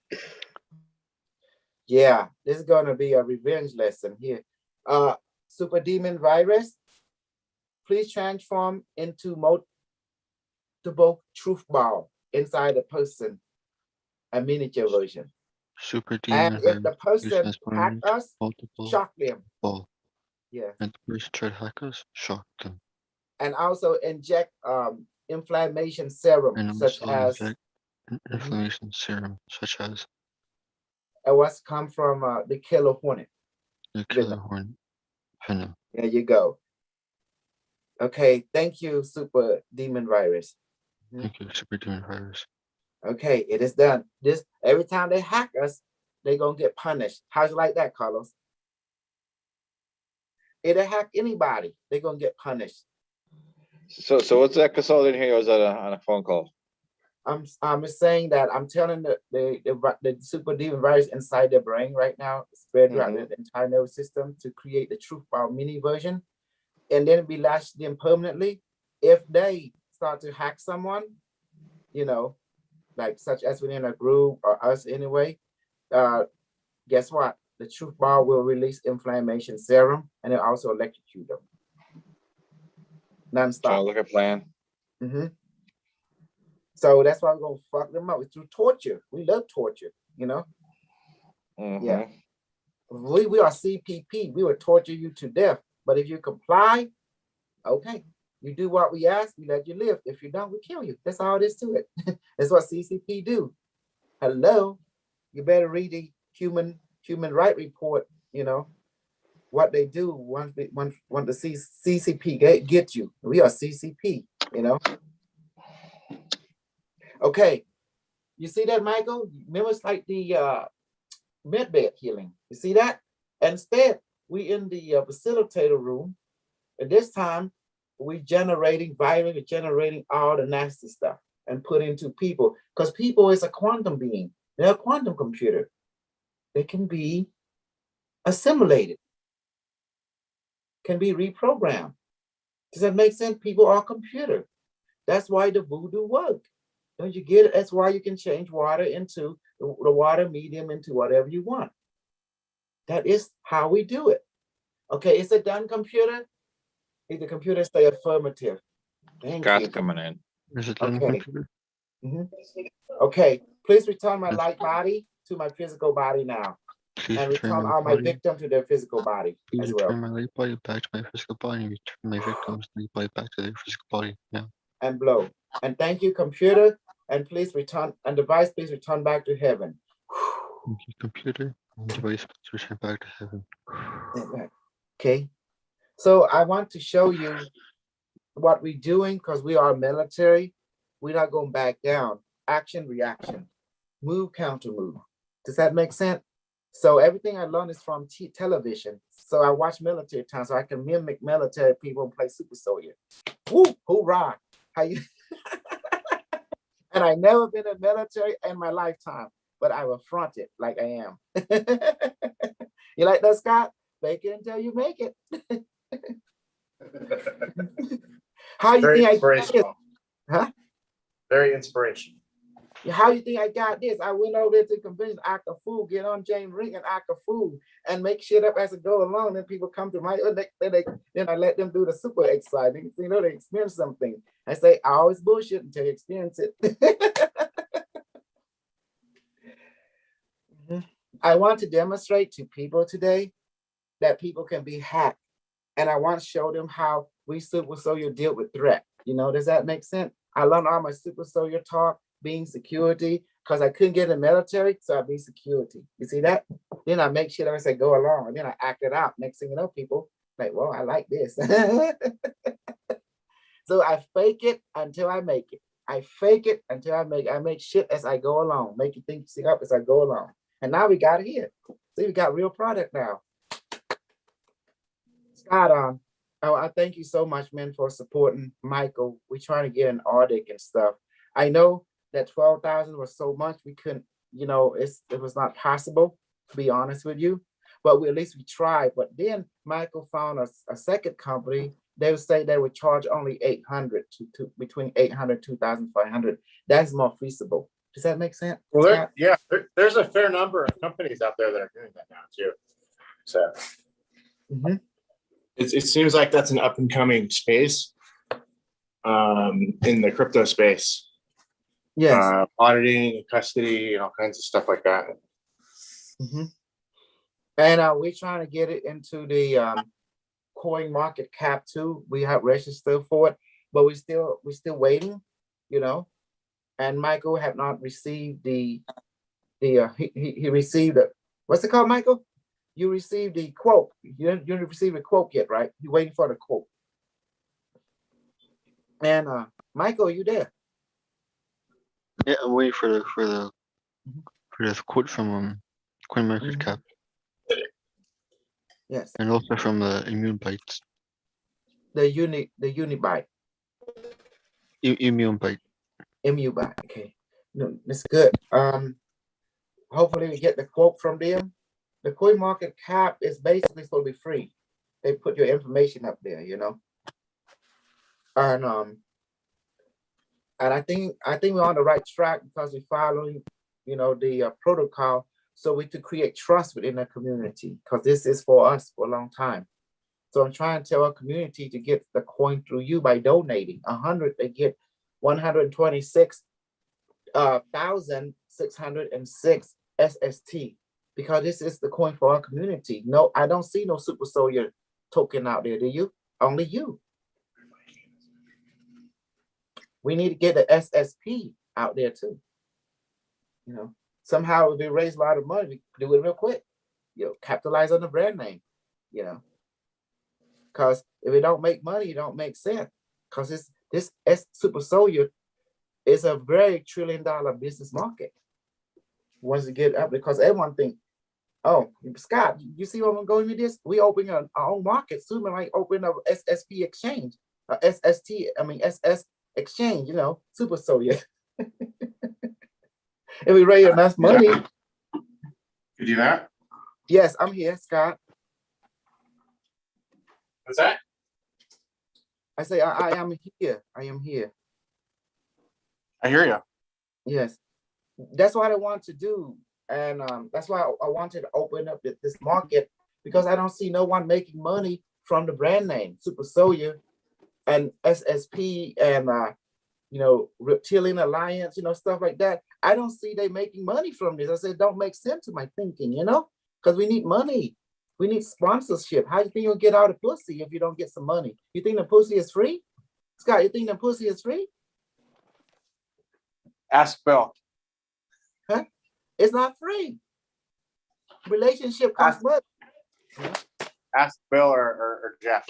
Yeah, this is gonna be a revenge lesson here. Super demon virus, please transform into multiple truth ball inside the person, a miniature version. Super demon And if the person hack us, multiple shock them. ball. Yeah. And the person try to hack us, shock them. And also inject inflammation serum, And such as inflammation serum, such as what's come from the killer hornet. the killer hornet venom. There you go. Okay, thank you, super demon virus. Thank you, super demon virus. Okay, it is done. This every time they hack us, they're gonna get punished. How's it like that, Carlos? If they hack anybody, they're gonna get punished. So what's that consultant here? Or was that on a phone call? I'm saying that I'm telling the super demon virus inside their brain right now, spread throughout the entire nervous system to create the truth power mini version, and then be latched them permanently. If they start to hack someone, you know, like such as within a group or us anyway, guess what? The truth bar will release inflammation serum and it also electrocute them. Sounds Non-stop. like a plan. So that's why we're gonna fuck them up. It's through torture. We love torture, you know? Yeah. We are CPP. We will torture you to death. But if you comply, okay. You do what we ask, we let you live. If you don't, we kill you. That's all it is to it. That's what CCP do. Hello. You better read the human right report, you know, what they do once the CCP get you. We are CCP, you know. Okay. You see that, Michael? Remember, it's like the medbed healing. You see that? Instead, we in the facilitator room. At this time, we generating virus, we're generating all the nasty stuff and put into people, because people is a quantum being. They're a quantum computer. They can be assimilated, can be reprogrammed. Does that make sense? People are computer. That's why the voodoo work. Don't you get it? That's why you can change water into the water medium into whatever you want. That is how we do it. Okay, is it done, computer? If the computer say affirmative. Thank Scott's you. coming in. Is it done, Okay. computer? Okay, please return my light body to my physical body now. Please And return return my all my body. victims to their physical body Please as well. return my light body back to my physical body and return my victims' light body back to their physical body now. And blow. And thank you, computer. And please return, and device, please return back to heaven. Thank you, computer. And device, please return back to heaven. Okay. So I want to show you what we're doing, because we are military. We're not going back down. Action, reaction. Move, counter move. Does that make sense? So everything I learned is from television. So I watch military time so I can mimic military people and play super soldier. Woo, hoorah. How you? And I never been in military in my lifetime, but I will front it like I am. You like that, Scott? Fake it until you make it. How you Very think I got this? inspirational. Huh? Very inspirational. How you think I got this? I went over there to the convention, act a fool, get on James Ring and act a fool and make shit up as I go along. Then people come to my, then I let them do the super exciting. You know, they experience something. I say, I always bullshit until you experience it. I want to demonstrate to people today that people can be hacked. And I want to show them how we super soldier deal with threat. You know, does that make sense? I learned all my super soldier talk, being security, because I couldn't get in the military, so I be security. You see that? Then I make shit up as I go along, and then I act it out. Next thing you know, people like, well, I like this. So I fake it until I make it. I fake it until I make it. I make shit as I go along, make you think up as I go along. And now we got it here. See, we got real product now. Scott, I thank you so much, man, for supporting Michael. We're trying to get an audit and stuff. I know that 12,000 was so much we couldn't, you know, it was not possible, to be honest with you. But at least we tried. But then Michael found a second company. They would say they would charge only 800 to between 800 2,500. That's more feasible. Does that make sense? Well, there's a fair number of companies out there that are doing that now too. So it seems like that's an up and coming space in the crypto space. Yes. Auditing, custody, all kinds of stuff like that. And we're trying to get it into the coin market cap too. We have registered for it, but we're still waiting, you know. And Michael have not received he received it. What's it called, Michael? You received the quote. You didn't receive a quote yet, right? You're waiting for the quote. And Michael, are you there? Yeah, I'm waiting for the quote from CoinMarketCap. Yes. And also from the Immune Bytes. The Unibyte. Immune Byte. MU-Bot. Okay, no, that's good. Hopefully we get the quote from them. The coin market cap is basically supposed to be free. They put your information up there, you know. And I think we're on the right track because we're following, you know, the protocol, so we to create trust within the community, because this is for us for a long time. So I'm trying to tell our community to get the coin through you by donating 100. They get 126,606 SST, because this is the coin for our community. No, I don't see no Super Soldier token out there. Do you? Only you. We need to get the SSP out there too. You know, somehow if we raise a lot of money, we do it real quick. You know, capitalize on the brand name. You know, because if it don't make money, it don't make sense. Because this Super Soldier is a very $1 trillion business market. Once you get up, because everyone think, oh, Scott, you see where I'm going with this? We open our own market soon. We might open up SSP exchange, SS exchange. You know, Super Soldier. If we raise enough money. You do that? Yes, I'm here, Scott. What's that? I say I am here. I am here. I hear you. Yes, that's what I want to do, and that's why I wanted to open up this market, because I don't see no one making money from the brand name Super Soldier and SSP and you know, Reptilian Alliance, you know, stuff like that. I don't see they making money from this. I said, don't make sense to my thinking, you know, because we need money. We need sponsorship. How do you think you'll get out of pussy if you don't get some money? You think the pussy is free? Scott, you think the pussy is free? Ask Bill. Huh? It's not free. Relationship costs money. Ask Bill or Jeff.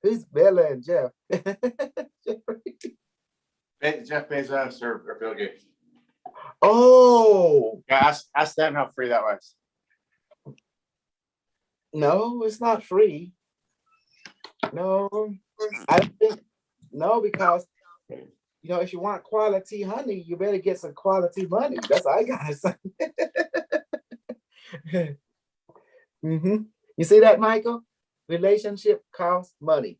Who's Bella and Jeff? Jeff Bezos or Bill Gates. Oh, Yeah, ask them how free that was. no, it's not free. No, I don't think, no, because, you know, if you want quality honey, you better get some quality money. That's all I gotta say. You see that, Michael? Relationship costs money.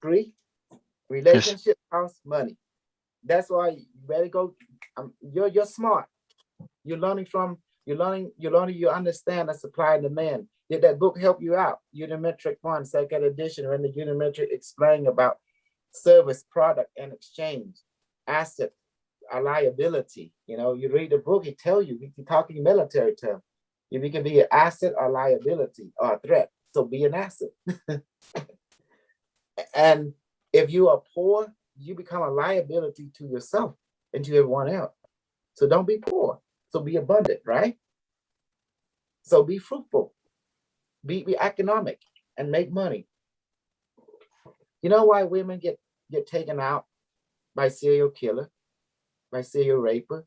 Agree? Relationship costs money. That's why you better go. You're smart. You understand the supply and demand. Did that book help you out? Unimetric 1, second edition, when the Unimetric explain about service, product, and exchange, asset, a liability. You know, you read the book, he tell you, he talking military term. If you can be an asset or liability or a threat, so be an asset. And if you are poor, you become a liability to yourself and to everyone else. So don't be poor. So be abundant, right? So be fruitful. Be economic and make money. You know why women get taken out by serial killer, by serial raper?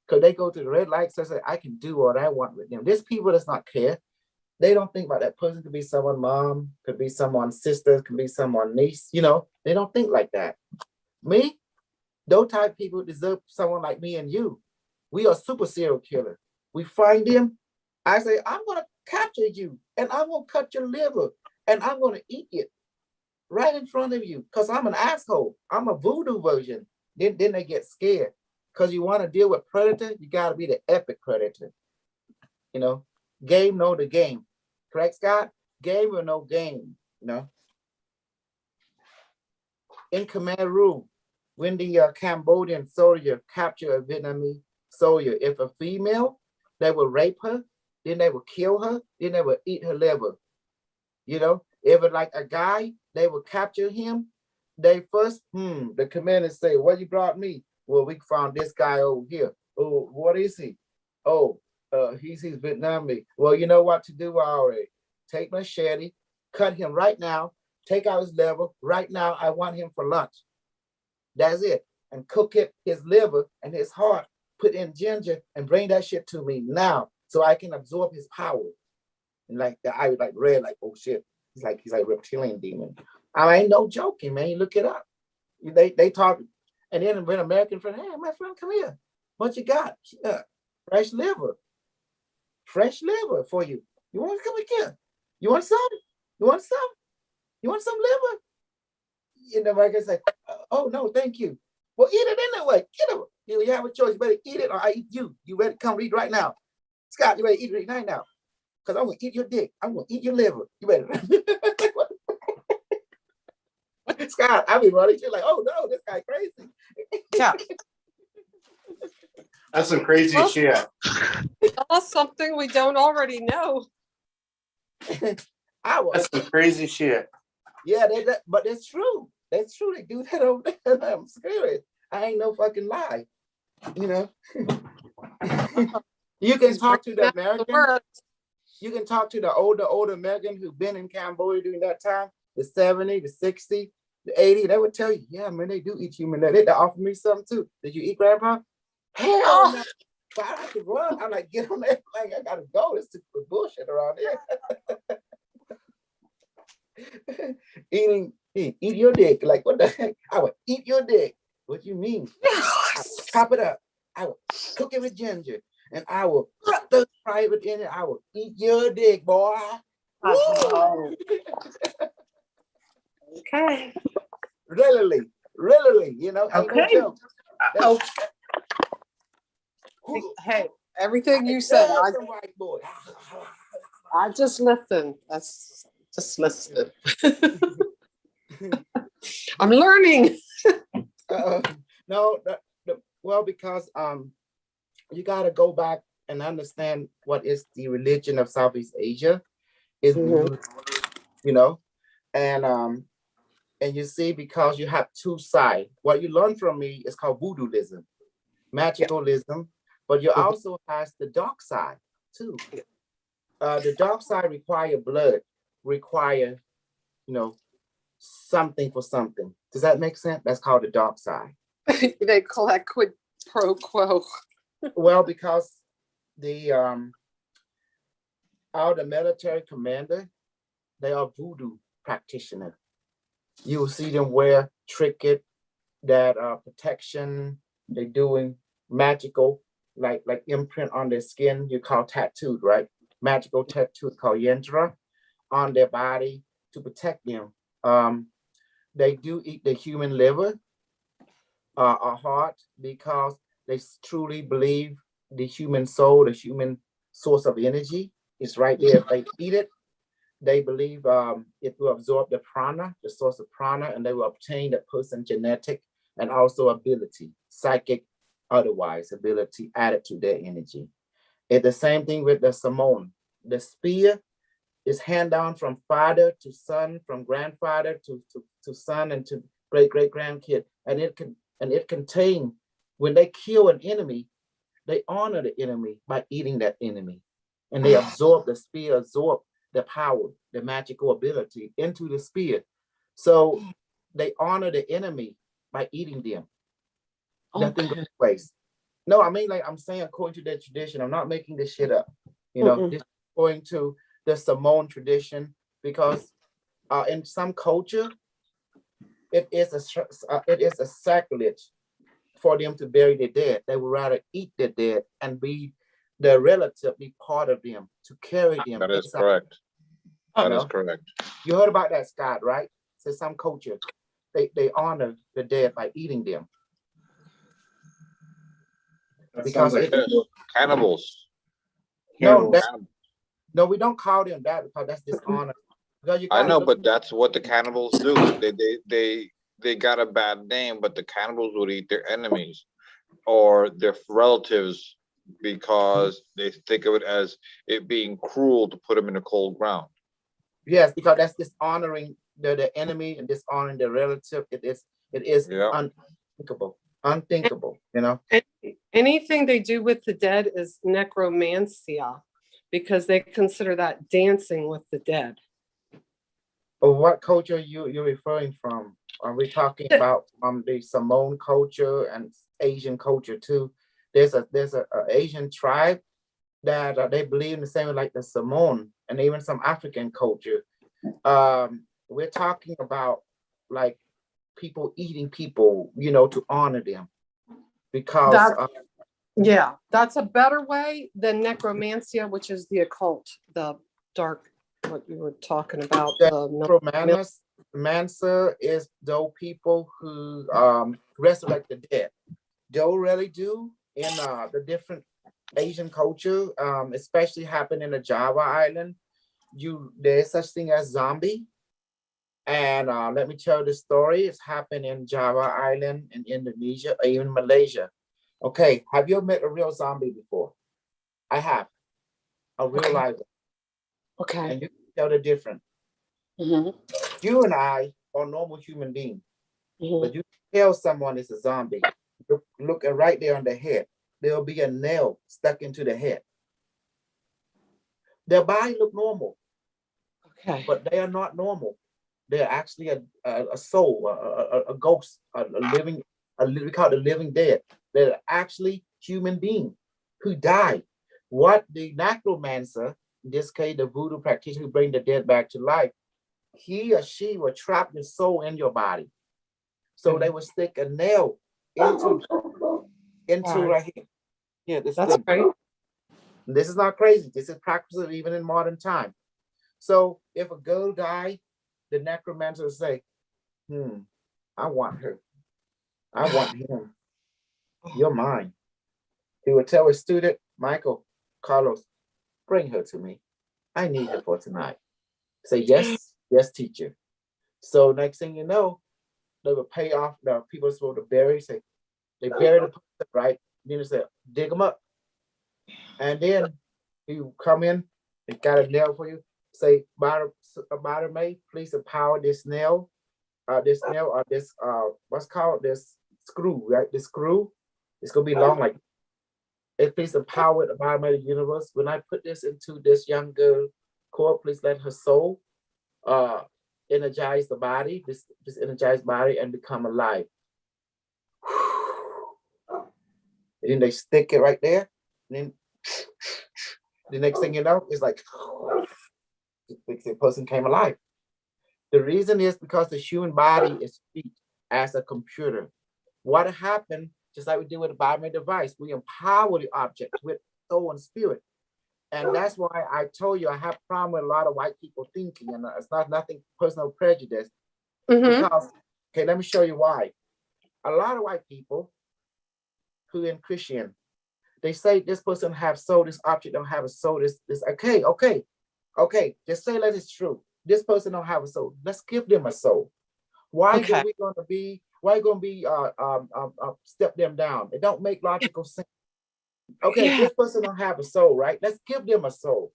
Because they go to the red light, so say, I can do what I want with them. There's people that's not care. They don't think about that person. Could be someone's mom, could be someone's sister, could be someone's niece. You know, they don't think like that. Me, those type of people deserve someone like me and you. We are super serial killer. We find them. I say, I'm gonna capture you, and I'm gonna cut your liver, and I'm gonna eat it right in front of you, because I'm an asshole. I'm a voodoo version. Then they get scared. Because you want to deal with predator, you gotta be the epic predator. You know, game know the game. Correct, Scott? Game will know game, you know. In Khmer Rouge, when the Cambodian soldier captured a Vietnamese soldier, if a female, they will rape her, then they will kill her, then they will eat her liver. You know, if it's like a guy, they will capture him. They first, the commanders say, what you brought me? Well, we found this guy over here. Oh, what is he? Oh, he's Vietnamese. Well, you know what to do already. Take machete, cut him right now, take out his liver. Right now, I want him for lunch. That's it. And cook it, his liver and his heart, put in ginger and bring that shit to me now so I can absorb his power. And like the eye was like red, like, oh shit. He's like reptilian demon. I ain't no joking, man. You look it up. They talk, And then when American friend, hey, my friend, come here. What you got? Fresh liver for you. You want to come here? You want some? You want some? You want some liver? And the American say, oh no, thank you. Well, eat it anyway. Get it. You have a choice. You better eat it or I eat you. You better come eat right now. Scott, you better eat it right now. Because I'm going to eat your dick. I'm going to eat your liver. You better. Scott, I be running. You're like, oh no, this guy crazy. Yeah. That's some crazy Well- shit. Tell us something we don't already know. I was. That's some crazy shit. Yeah, but that's true. That's true. They do that over there. I'm serious. I ain't no fucking lie. You know. You can talk to the American. You can talk to the older American who've been in Cambodia during that time, the 70, the 60, the 80. They would tell you, yeah, man, they do eat human. They offer me something too. Did you eat, Grandpa? Hell no. But I have to run. I'm like, get on that plane. I gotta go. It's too bullshit around here. Eat your dick. Like, what the heck? I would eat your dick. What you mean? I would chop it up. I would cook it with ginger. And I will stir fry it in it. I will eat your dick, boy. Okay. Really, you know. Ain't no Okay. joke. Oh, hey, everything you said, Some white boy. I just listened. That's just listen. I'm learning. No, well, because you got to go back and understand what is the religion of Southeast Asia is, Mhm. you know, and you see, because you have two sides. What you learn from me is called voodooism, magicalism, but you also has the dark side too. The dark side require blood, require, you know, something for something. Does that make sense? That's called the dark side. They call that quid pro quo. Well, because the military commander, they are voodoo practitioners. You will see them wear trinket, that protection. They're doing magical, like imprint on their skin. You call tattooed, right? Magical tattoo called yendra on their body to protect them. They do eat the human liver or heart because they truly believe the human soul, the human source of energy is right there. If they eat it, they believe it will absorb the prana, the source of prana, and they will obtain that person's genetic and also ability, psychic, otherwise ability added to their energy. It's the same thing with the Samoan. The spear is hand down from father to son, from grandfather to son, and to great-great-grandkid. And it contains, when they kill an enemy, they honor the enemy by eating that enemy. And they absorb the spear, absorb the power, the magical ability into the spear. So they honor the enemy by eating them. Nothing goes waste. No, I mean, like I'm saying, according to their tradition, I'm not making this shit up. You know, this is going to the Samoan tradition, because in some culture, it is a sacrilege for them to bury their dead. They would rather eat their dead and be the relative, be part of them, to carry them. That is correct. That is No? correct. You heard about that, Scott, right? So some culture, they honor the dead by eating them. That Because sounds like Yes, cannibals. no, cannibals. no, we don't call them that because that's dishonor. Because you I gotta know, look- but that's what the cannibals do. They got a bad name, but the cannibals would eat their enemies or their relatives because they think of it as it being cruel to put them in the cold ground. yes, because that's dishonoring the enemy and dishonoring the relative. It is Yeah. unthinkable, you know. Anything they do with the dead is necromancia, because they consider that dancing with the dead. But what culture you're referring from? Are we talking about the Samoan culture and Asian culture too? There's a Asian tribe that they believe in the same way like the Samoan, and even some African culture. We're talking about like people eating people, to honor them. Because That- Yeah, that's a better way than necromancia, which is the occult, the dark, what you were talking about. Mansa is those people who resurrect the dead. They'll really do in the different Asian culture, especially happen in the Java Island. There's such thing as zombie. And let me tell you the story. It's happened in Java Island, in Indonesia, or even Malaysia. Okay, have you met a real zombie before? I have. A real Okay. life. Okay. And you can tell the difference. Mhm. You and I are normal human beings, Mhm. but you tell someone it's a zombie. Look right there on the head. There'll be a nail stuck into the head. Their body look normal, Okay. but they are not normal. They're actually a soul, a ghost, we call it a living dead. They're actually human beings who died. What the necromancer, in this case, the voodoo practitioner who bring the dead back to life, he or she will trap the soul in your body. So they will stick a nail into right here. Yeah, this That's thing. great. This is not crazy. This is practical even in modern time. So if a girl died, the necromancer will say, I want her. I want him. You're mine. He would tell his student, Michael, Carlos, bring her to me. I need her for tonight. Say, yes, teacher. So next thing you know, they would pay off the people supposed to bury, say, they bury the person, right? Then they say, dig them up. And then you come in, they got a nail for you. Say, May, please empower this nail, or this what's called this screw, right? This screw, it's gonna be long like it. Please empower the bottom of the universe. When I put this into this young girl core, please let her soul energize the body, this energized body, and become alive. And then they stick it right there, and then the next thing you know, it's like the person came alive. The reason is because the human body is treated as a computer. What happened, just like we did with the biomed device, we empower the object with soul and spirit. And that's why I told you I have a problem with a lot of white people thinking, and it's not nothing personal prejudice. Because, okay, let me show you why. A lot of white people who in Christian, they say this person have soul, this object don't have a soul, this okay, just say that it's true. This person don't have a soul. Let's give them a soul. Why Okay. are we gonna be step them down? It don't make logical sense. Okay, Yeah. this person don't have a soul, right? Let's give them a soul.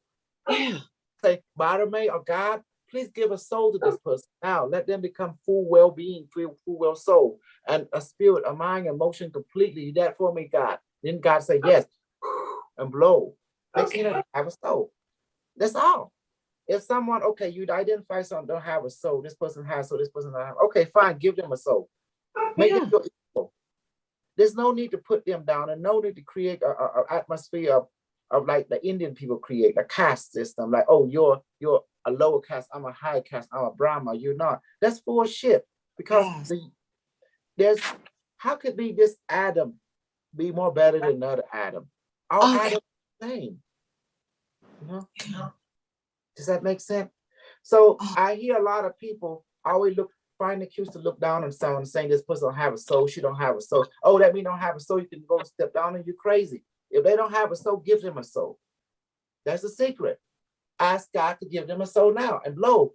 Yeah. Say, Bartimaeus or God, please give a soul to this person. Now let them become full well-being, full well soul, and a spirit, a mind, emotion completely. That for me, God. Then God say yes, and blow. Next thing you know, they have a soul. That's all. If someone, okay, you identify someone don't have a soul, this person has soul, this person don't have. Okay, fine, give them a soul. Make them your equal. There's no need to put them down, and no need to create a atmosphere of like the Indian people create a caste system. Like, oh, you're a lower caste, I'm a high caste, I'm a Brahma, you're not. That's bullshit. Because there's how could be this Adam be more better than another Adam? All Adam is the same. You know? Does that make sense? So I hear a lot of people always find the excuse to look down on someone saying this person don't have a soul, she don't have a soul. Oh, that means don't have a soul, you can go step down and you're crazy. If they don't have a soul, give them a soul. That's the secret. Ask God to give them a soul now. And lo,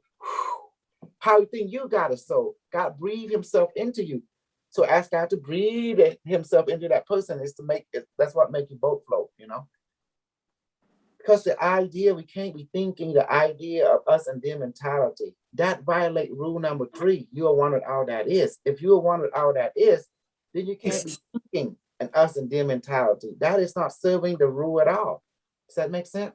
how you think you got a soul? God breathed himself into you. So ask God to breathe himself into that person is to make it, that's what makes you both float, you know? Because the idea, we can't be thinking the idea of us and them mentality. That violate rule number 3. You are one with all that is. If you are one with all that is, then you can't be thinking an us and them mentality. That is not serving the rule at all. Does that make sense?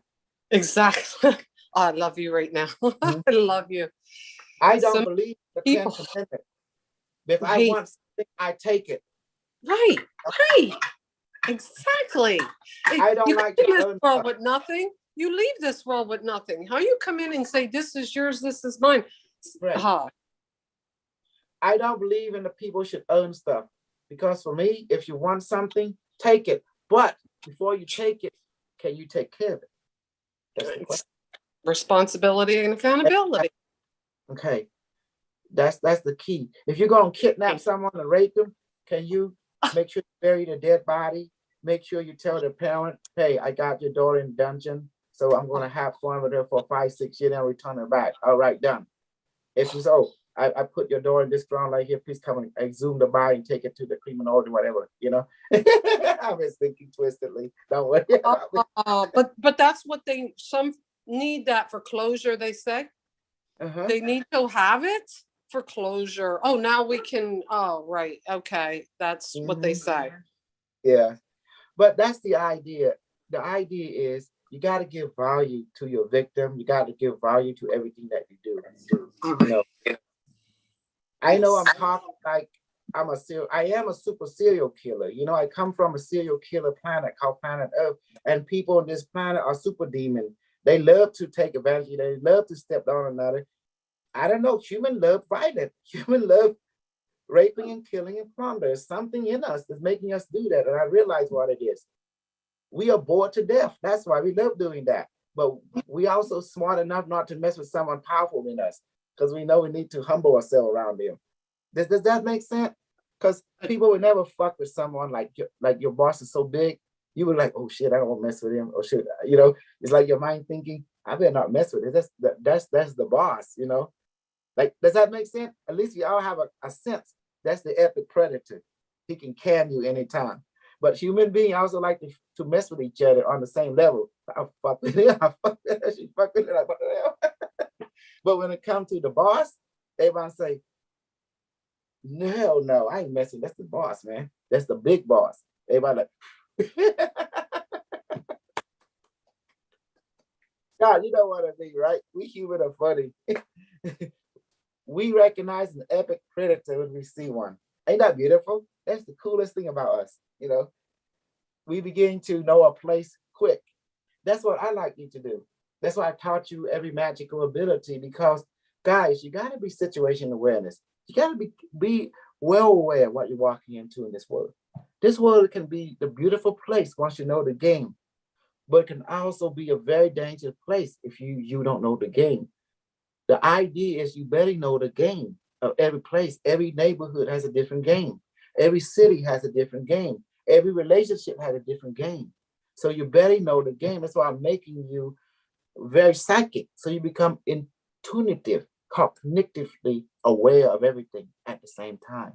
Exactly. I love you right now. I love you. I don't Some believe the people- 10 commandments. If I Right. want something, I take it. Right. Exactly. I don't You like come to in this earn world stuff. with nothing. You leave this world with nothing. How you come in and say, this is yours, this is mine. Right. I don't believe in the people should own stuff, because for me, if you want something, take it. But before you take it, can you take care of it? That's the question. Responsibility and accountability. Okay, that's the key. If you're gonna kidnap someone and rape them, can you make sure you bury the dead body? Make sure you tell the parent, hey, I got your daughter in dungeon, so I'm gonna have fun with her for 5-6 years and return her back. All right, done. If you say, oh, I put your daughter in this ground right here, please come and exhume the body and take it to the crematorium, whatever, you know? I was thinking twistedly. Don't worry. But that's what some need that for closure, they say. Uh-huh. They need to have it for closure. Oh, now we can, oh, right, okay, that's what they say. Yeah, but that's the idea. The idea is you got to give value to your victim. You got to give value to everything that you do. You know, I know I'm talking like I am a super serial killer. You know, I come from a serial killer planet called Planet Earth, and people on this planet are super demon. They love to take advantage. They love to step on another. I don't know. Human love violence. Human love raping and killing and plunder. There's something in us that's making us do that, and I realize what it is. We are bored to death. That's why we love doing that. But we also smart enough not to mess with someone powerful in us, because we know we need to humble ourselves around them. Does that make sense? Because people would never fuck with someone like your boss is so big. You were like, oh shit, I don't want to mess with him. Or shit, you know, it's like your mind thinking, I better not mess with it. That's the boss, you know. Like, does that make sense? At least we all have a sense. That's the epic predator. He can can you anytime. But human beings also like to mess with each other on the same level. I fuck with it. I fuck with it. She fuck with it. Like, what the hell? But when it comes to the boss, everyone say, no, I ain't messing. That's the boss, man. That's the big boss. Everybody like, God, you know what I mean, right? We human are funny. We recognize an epic predator when we see one. Ain't that beautiful? That's the coolest thing about us, you know. We begin to know a place quick. That's what I like you to do. That's why I taught you every magical ability, because guys, you got to be situation awareness. You got to be well aware of what you're walking into in this world. This world can be the beautiful place once you know the game, but it can also be a very dangerous place if you don't know the game. The idea is you better know the game of every place. Every neighborhood has a different game. Every city has a different game. Every relationship has a different game. So you better know the game. That's why I'm making you very psychic. So you become intuitive, cognitively aware of everything at the same time.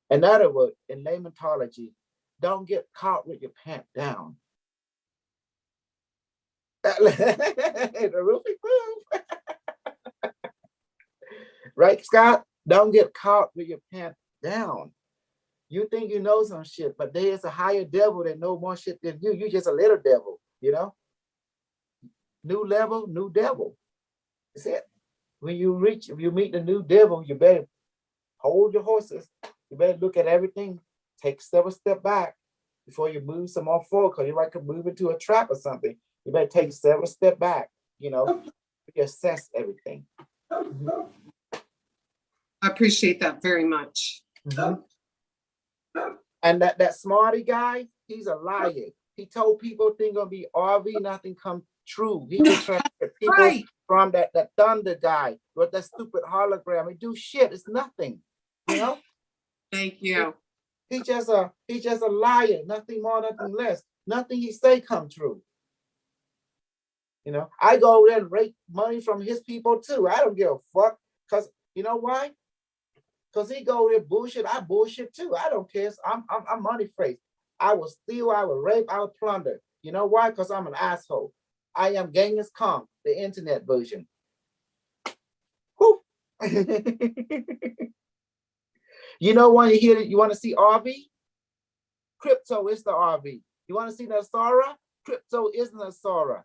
In other words, in laymanthology, don't get caught with your pants down. The roofie move. Right, Scott? Don't get caught with your pants down. You think you know some shit, but there is a higher devil that know more shit than you. You're just a little devil, you know? New level, new devil. That's it. When you meet the new devil, you better hold your horses. You better look at everything. Take several steps back before you move some more forward, because you might could move into a trap or something. You better take several steps back, you know, to assess everything. I appreciate that very much. And that smarty guy, he's a liar. He told people things gonna be RV, nothing come true. He was trying to get people Right. from that thunder guy with that stupid hologram. He do shit. It's nothing, you know. Thank you. He's just a liar. Nothing more, nothing less. Nothing he say come true. You know, I go over there and rake money from his people too. I don't give a fuck, because you know why? Because he go there bullshit. I bullshit too. I don't care. I'm money face. I will steal, I will rape, I will plunder. You know why? Because I'm an asshole. I am Genghis Khan, the internet version. Whew. You know when you hear it, you want to see RV? Crypto is the RV. You want to see the Sora? Crypto is the Sora.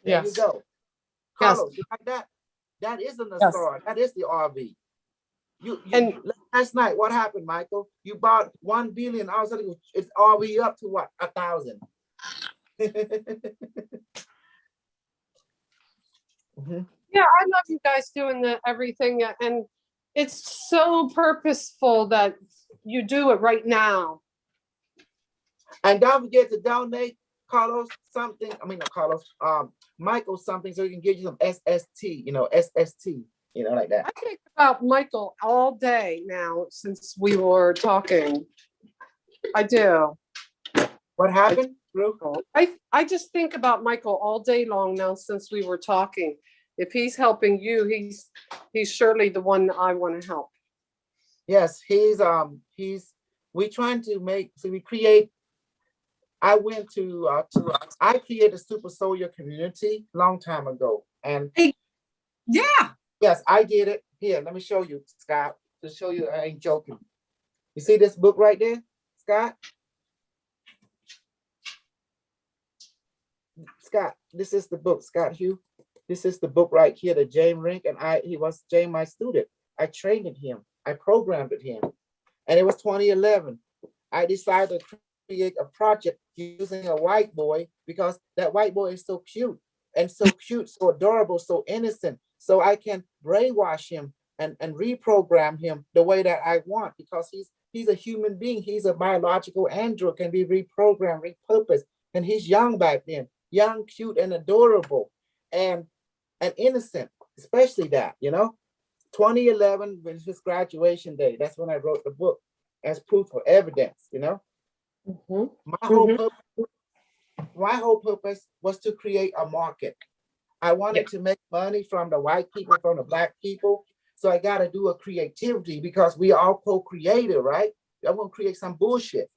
There you Yes. go. Yes. Carlos, you like that? That isn't the Yes. Sora. That is the RV. And- Last night, what happened, Michael? You bought 1 billion. All of a sudden, it's RV up to what? 1,000. Yeah, I love you guys doing everything, and it's so purposeful that you do it right now. And don't forget to donate Carlos something. I mean, not Carlos, Michael something so he can give you some SST, SST, like I that. think about Michael all day now since we were talking. I do. What happened, Drew? I just think about Michael all day long now since we were talking. If he's helping you, he's surely the one that I want to help. Yes, we trying to we create. I went I created a super soldier community long time ago. And Yeah, yes, I did it. Here, let me show you, Scott, to show you I ain't joking. You see this book right there, Scott? Scott, this is the book, Scott Hugh. This is the book right here, the James Rink, and he was James, my student. I trained him, I programmed him, and it was 2011. I decided to create a project using a white boy because that white boy is so cute, so adorable, so innocent. So I can brainwash him and reprogram him the way that I want because he's a human being. He's a biological android, can be reprogrammed, repurposed, and he's young back then. Young, cute, and adorable, and innocent, especially that, 2011 was his graduation day. That's when I wrote the book as proof of evidence, Mhm. My whole purpose was to create a market. I wanted to make money from the white people, from the black people. So I got to do a creativity because we are all co-creator, right? I want to create some bullshit,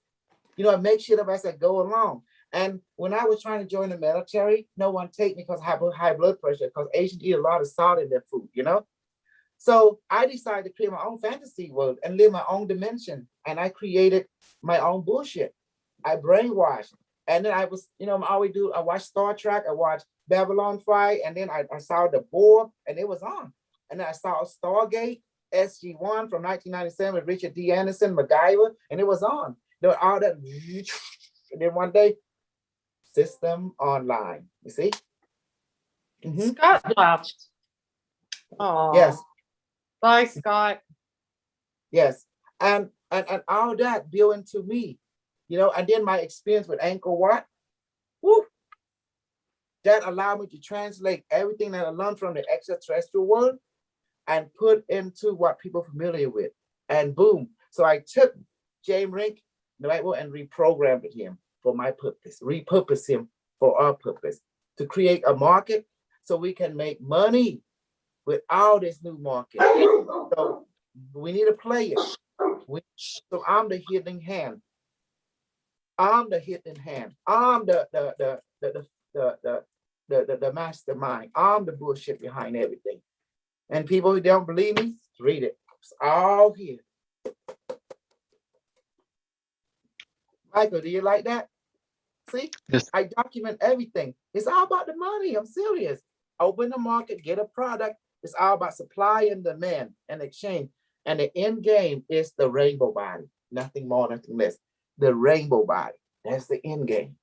I make shit up as I go along. And when I was trying to join the military, no one take me because I have high blood pressure because Asians eat a lot of salt in their food, So I decided to create my own fantasy world and live my own dimension. And I created my own bullshit. I brainwashed. And then I was, I always do, I watched Star Trek, I watched Babylon 5, and then I saw the board and it was on. And then I saw Stargate, SG-1 from 1997 with Richard D. Anderson, MacGyver, and it was on. All that, and then one day, system online. You see? Mhm. Scott left. Oh, Yes, bye, Scott. yes. And all that built into me, and then my experience with Angkor Wat, woo, that allowed me to translate everything that I learned from the extraterrestrial world and put into what people are familiar with. And boom. So I took James Rink, the right word, and reprogrammed him for my purpose, repurpose him for our purpose, to create a market so we can make money with all this new market. So we need to play it. So I'm the hidden hand. I'm the hidden hand. I'm the mastermind. I'm the bullshit behind everything. And people who don't believe me, read it. It's all here. Michael, do you like that? See, Yes. I document everything. It's all about the money. I'm serious. Open the market, get a product. It's all about supply and demand and exchange. And the end game is the rainbow body. Nothing more, nothing less. The rainbow body. That's the end game.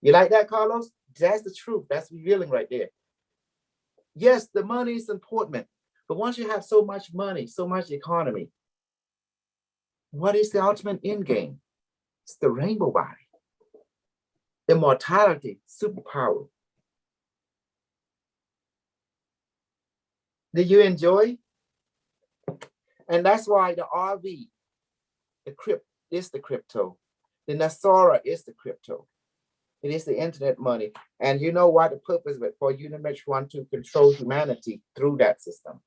You like that, Carlos? That's the truth. That's revealing right there. Yes, the money is important. But once you have so much money, so much economy, what is the ultimate end game? It's the rainbow body. Immortality, superpower. Did you enjoy? And that's why the RV, the crypt is the crypto. The Nasara is the crypto. It is the internet money. And you know what the purpose of it, for Unimatch want to control humanity through that system.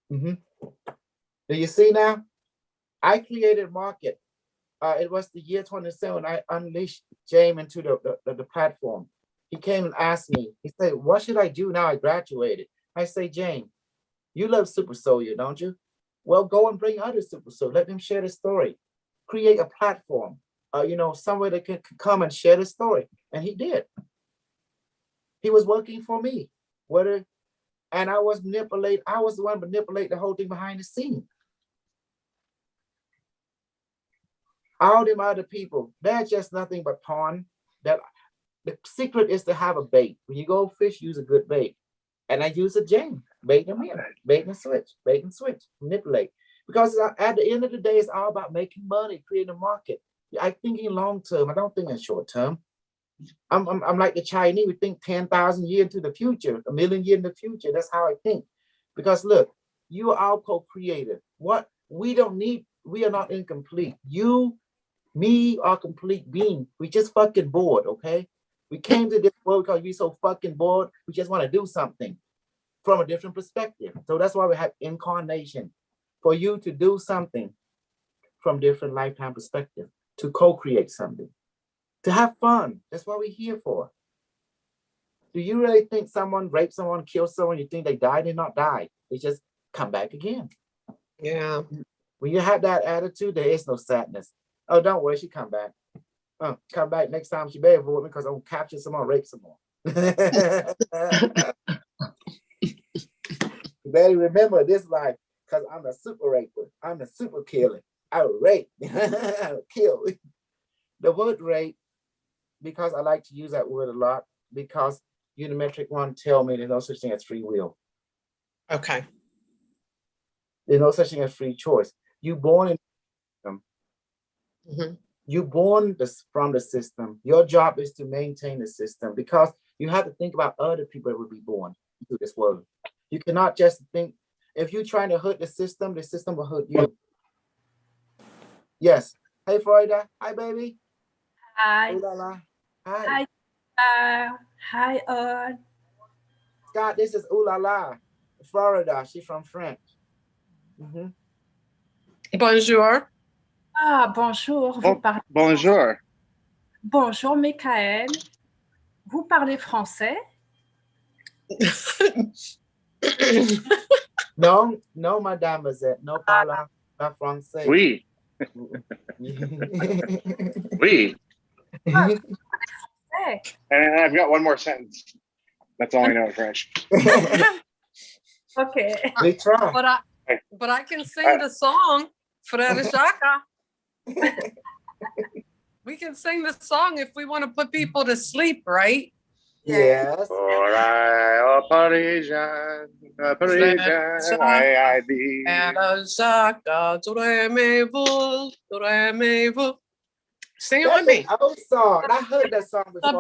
Do you see now? I created market. It was the year 27. I unleashed James into the platform. He came and asked me, he said, what should I do now I graduated? I say, James, you love Super Soldier, don't you? Well, go and bring other Super Soldier. Let them share the story. Create a platform, somewhere they can come and share the story. And he did. He was working for me. And I was the one manipulate the whole thing behind the scene. All them other people, they're just nothing but pawn. That the secret is to have a bait. When you go fish, use a good bait. And I use a game, bait them in, bait and switch, manipulate. Because at the end of the day, it's all about making money, creating a market. I think in long term. I don't think in short term. I'm like the Chinese. We think 10,000 years into the future, a million years in the future. That's how I think. Because look, you are all co-creator. What we don't need, we are not incomplete. You, me, are complete being. We just fucking bored, okay? We came to this world because we're so fucking bored. We just want to do something from a different perspective. So that's why we have incarnation, for you to do something from different lifetime perspective, to co-create something, to have fun. That's what we're here for. Do you really think someone raped someone, killed someone, you think they died? They not die. They just come back again. Yeah. When you have that attitude, there is no sadness. Oh, don't worry, she come back. Come back next time she better avoid me because I'm gonna capture someone, rape someone. You better remember this life, because I'm a super raper. I'm a super killer. I will rape. I will kill. The word rape, because I like to use that word a lot, because Unimetric One tell me there's no such thing as free will. Okay. There's no such thing as free choice. You born in Mhm. you born from the system. Your job is to maintain the system, because you have to think about other people that will be born into this world. You cannot just think, if you're trying to hurt the system will hurt you. Yes. Hey, Florida. Hi, baby. Hi, Ooh la la. Hi. hi, Scott, this is Ooh la la. Florida. She's from France. Mhm. Bonjour. bonjour, Bonjour. bonjour, Michael. Vous parlez français? No, no, mademoiselle. No parla pas français. Oui. Oui. Hey, And I've got one more sentence. That's all I know in French. okay. We try. But I can sing the song, Frere Shaka. We can sing the song if we want to put people to sleep, right? Yes. Parisian, I be. Frere Shaka, dormez-vous, dormez-vous. Sing it with That's me. an old song. I heard that song before.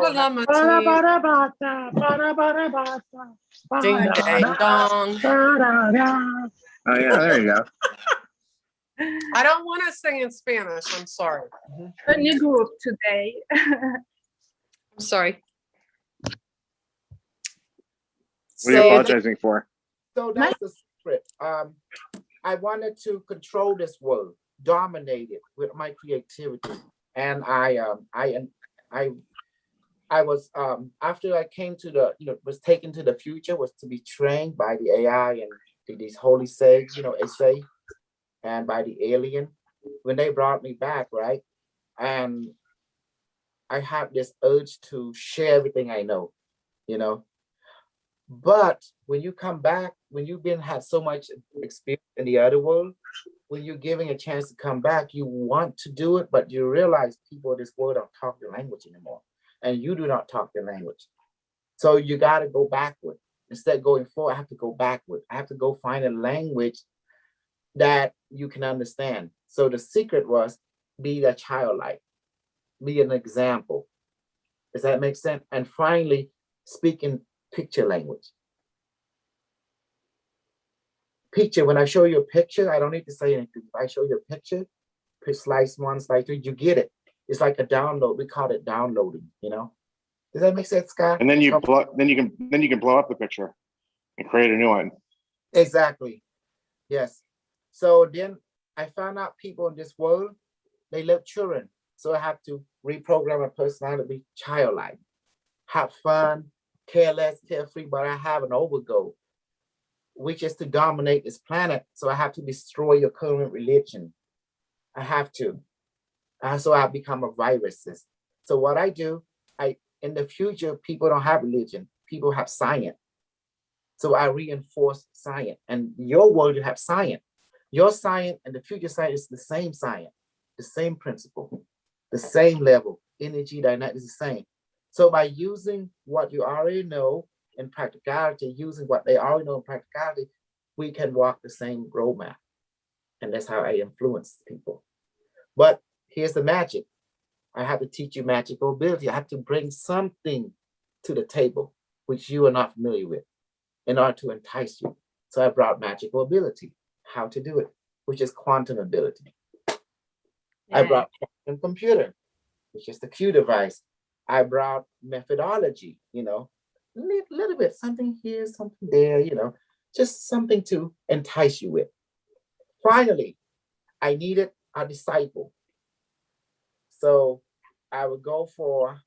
Ding dang dong. Oh yeah, there you go. I don't want to sing in Spanish. I'm sorry. A new group today. I'm sorry. What are you apologizing for? So that's the secret. I wanted to control this world, dominate it with my creativity. And I was after I came to the, was taken to the future, was to be trained by the AI and these holy sages, essay, and by the alien. When they brought me back, right? And I have this urge to share everything I know, But when you come back, when you've had so much experience in the other world, when you're giving a chance to come back, you want to do it, but you realize people in this world don't talk the language anymore. And you do not talk the language. So you got to go backward. Instead of going forward, I have to go backward. I have to go find a language that you can understand. So the secret was be a childlike, be an example. Does that make sense? And finally, speak in picture language. Picture, when I show you a picture, I don't need to say anything. If I show you a picture, slice one, slice two, you get it. It's like a download. We call it downloading, Does that make sense, Scott? And then you can blow up the picture and create a new one. Exactly. Yes. So then I found out people in this world, they love children. So I have to reprogram my personality to be childlike, have fun, careless, carefree, but I have an overgo, which is to dominate this planet. So I have to destroy your current religion. I have to. So I become a virus. So what I do, in the future, people don't have religion. People have science. So I reinforce science. And your world, you have science. Your science and the future science is the same science, the same principle, the same level. Energy dynamics is the same. So by using what you already know in practicality, using what they already know in practicality, we can walk the same roadmap. And that's how I influence people. But here's the magic. I have to teach you magical ability. I have to bring something to the table which you are not familiar with in order to entice you. So I brought magical ability, how to do it, which is quantum ability. I brought quantum computer, which is the Q device. I brought methodology, little bit, something here, something there, just something to entice you with. Finally, I needed a disciple. So I would go for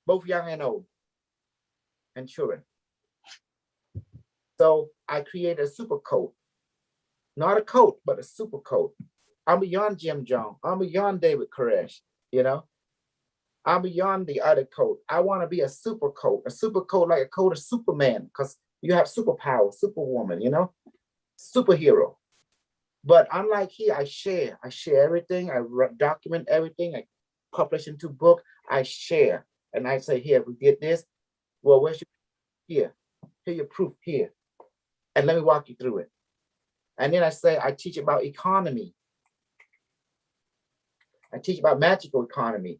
both young and old and children. So I created a super coat, not a coat, but a super coat. I'm beyond Jim Jones. I'm beyond David Koresh, I'm beyond the other coat. I want to be a super coat like a coat of Superman, because you have superpower, superwoman, superhero. But unlike here, I share everything. I document everything. I publish into book. I share, and I say, here, we did this. Well, where's your here your proof here, and let me walk you through it. And then I say, I teach about economy. I teach about magical economy.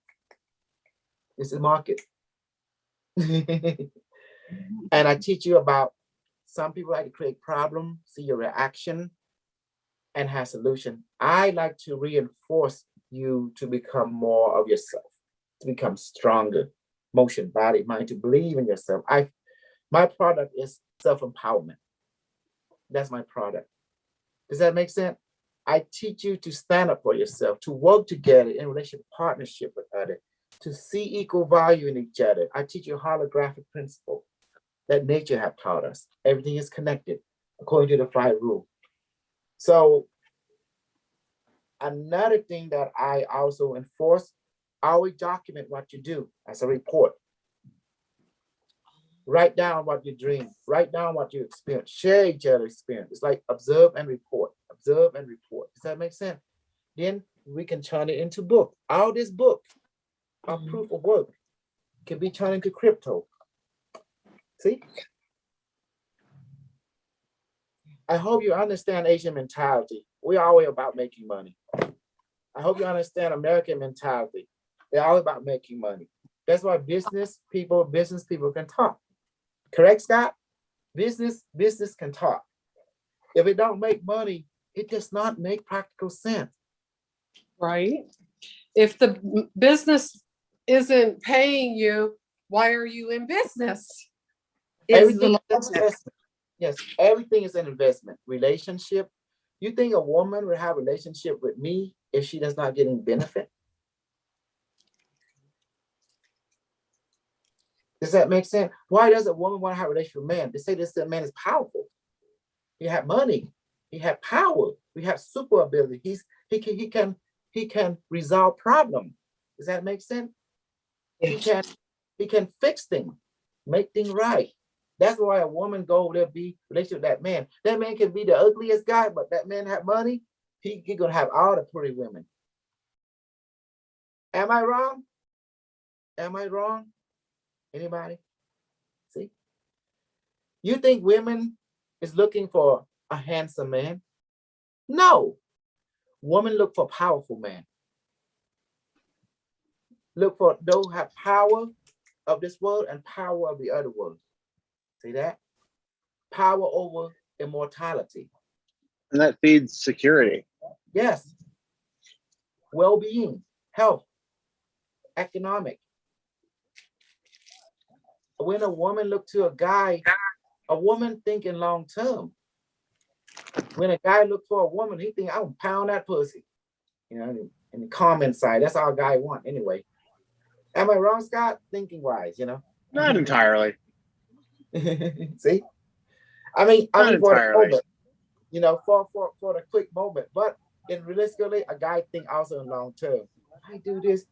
This is market. And I teach you about some people like to create problem, see your reaction, and have solution. I like to reinforce you to become more of yourself, to become stronger, motion, body, mind, to believe in yourself. My product is self-empowerment. That's my product. Does that make sense? I teach you to stand up for yourself, to work together in relationship partnership with others, to see equal value in each other. I teach you a holographic principle that nature have taught us. Everything is connected according to the 5 rules. So another thing that I also enforce, always document what you do as a report. Write down what you dream, write down what you experience, share each other's experience. It's like observe and report, observe and report. Does that make sense? Then we can turn it into book. All this book of proof of work can be turned into crypto. See? I hope you understand Asian mentality. We're always about making money. I hope you understand American mentality. They're all about making money. That's why business people can talk. Correct, Scott? Business can talk. If it don't make money, it does not make practical sense. Right? If the business isn't paying you, why are you in business? Everything is investment. Yes, everything is an investment. Relationship. You think a woman would have a relationship with me if she does not get any benefit? Does that make sense? Why does a woman want to have a relationship with a man? They say this man is powerful. He have money. He have power. We have super ability. He can resolve problems. Does that make sense? Yes. He can fix things, make things right. That's why a woman go there be relationship with that man. That man can be the ugliest guy, but that man have money. He gonna have all the pretty women. Am I wrong? Am I wrong? Anybody? See? You think women is looking for a handsome man? No. Women look for powerful men. Look for those who have power of this world and power of the other world. See that? Power over immortality. And that feeds security. Yes. Well-being, health, economic. When a woman look to a guy, a woman thinking long term. When a guy look for a woman, he think, I'm gonna pound that pussy. In the comment side, that's all a guy want anyway. Am I wrong, Scott? Thinking wise, Not entirely. See? I mean Not for entirely. the moment, for the quick moment, but in realistically, a guy think also in long term. I do this,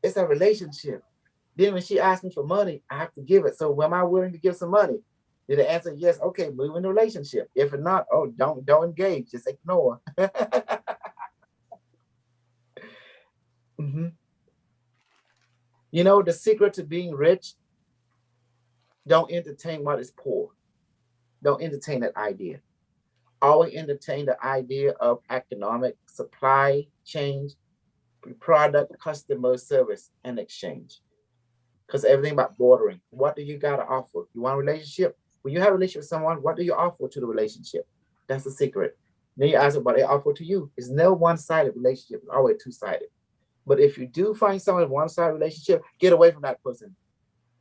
it's a relationship. Then when she asks me for money, I have to give it. So am I willing to give some money? Did the answer yes? Okay, move in the relationship. If not, oh, don't engage, just ignore. The secret to being rich Don't entertain what is poor. Don't entertain that idea. Always entertain the idea of economic supply chain, product, customer service, and exchange. Because everything about bordering. What do you got to offer? You want a relationship? When you have a relationship with someone, what do you offer to the relationship? That's the secret. Then you ask what they offer to you. It's no one-sided relationship. It's always two-sided. But if you do find someone in one-sided relationship, get away from that person.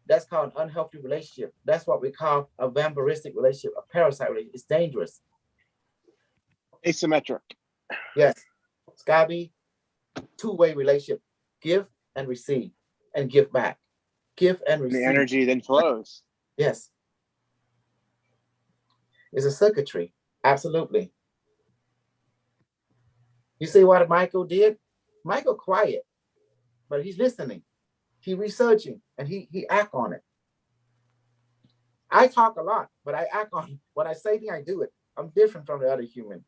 That's called an unhealthy relationship. That's what we call a vampiristic relationship, a parasite relationship. It's dangerous. Asymmetric. Yes. It's gotta be two-way relationship. Give and receive and give back. Give and And receive. the energy then flows. Yes. It's a circuitry. Absolutely. You see what Michael did? Michael quiet, but he's listening. He researching and he act on it. I talk a lot, but I act on it. When I say things, I do it. I'm different from the other human.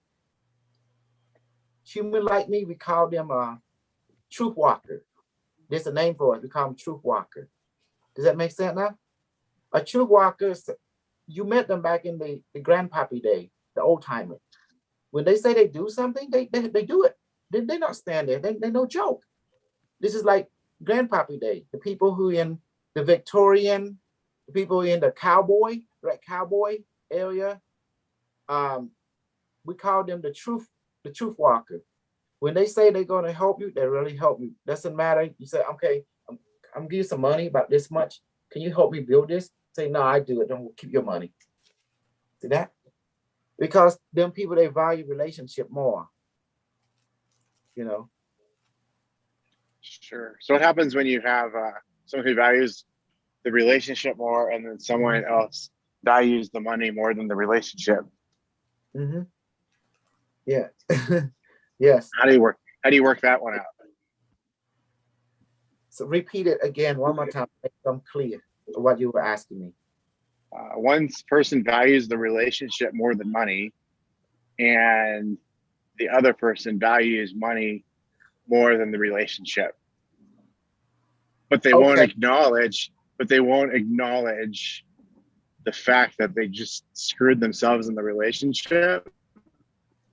Human like me, we call them a truth walker. There's a name for it. We call them truth walker. Does that make sense now? A truth walker, you met them back in the grandpappy day, the old timer. When they say they do something, they do it. They not stand there. They no joke. This is like grandpappy day. The people who in the Victorian, the people in the cowboy, right, cowboy area, we call them the truth walker. When they say they're going to help you, they really help you. Doesn't matter. You say, okay, I'm giving you some money about this much. Can you help me build this? Say, no, I do it. Don't keep your money. See that? Because them people, they value relationship more. You know? Sure. So what happens when you have someone who values the relationship more and then someone else values the money more than the relationship? Mm-hmm. Yeah. Yes. How do you work that one out? So repeat it again one more time. Make them clear what you were asking me. One person values the relationship more than money, and the other person values money more than the relationship. But they won't acknowledge. But they won't acknowledge the fact that they just screwed themselves in the relationship.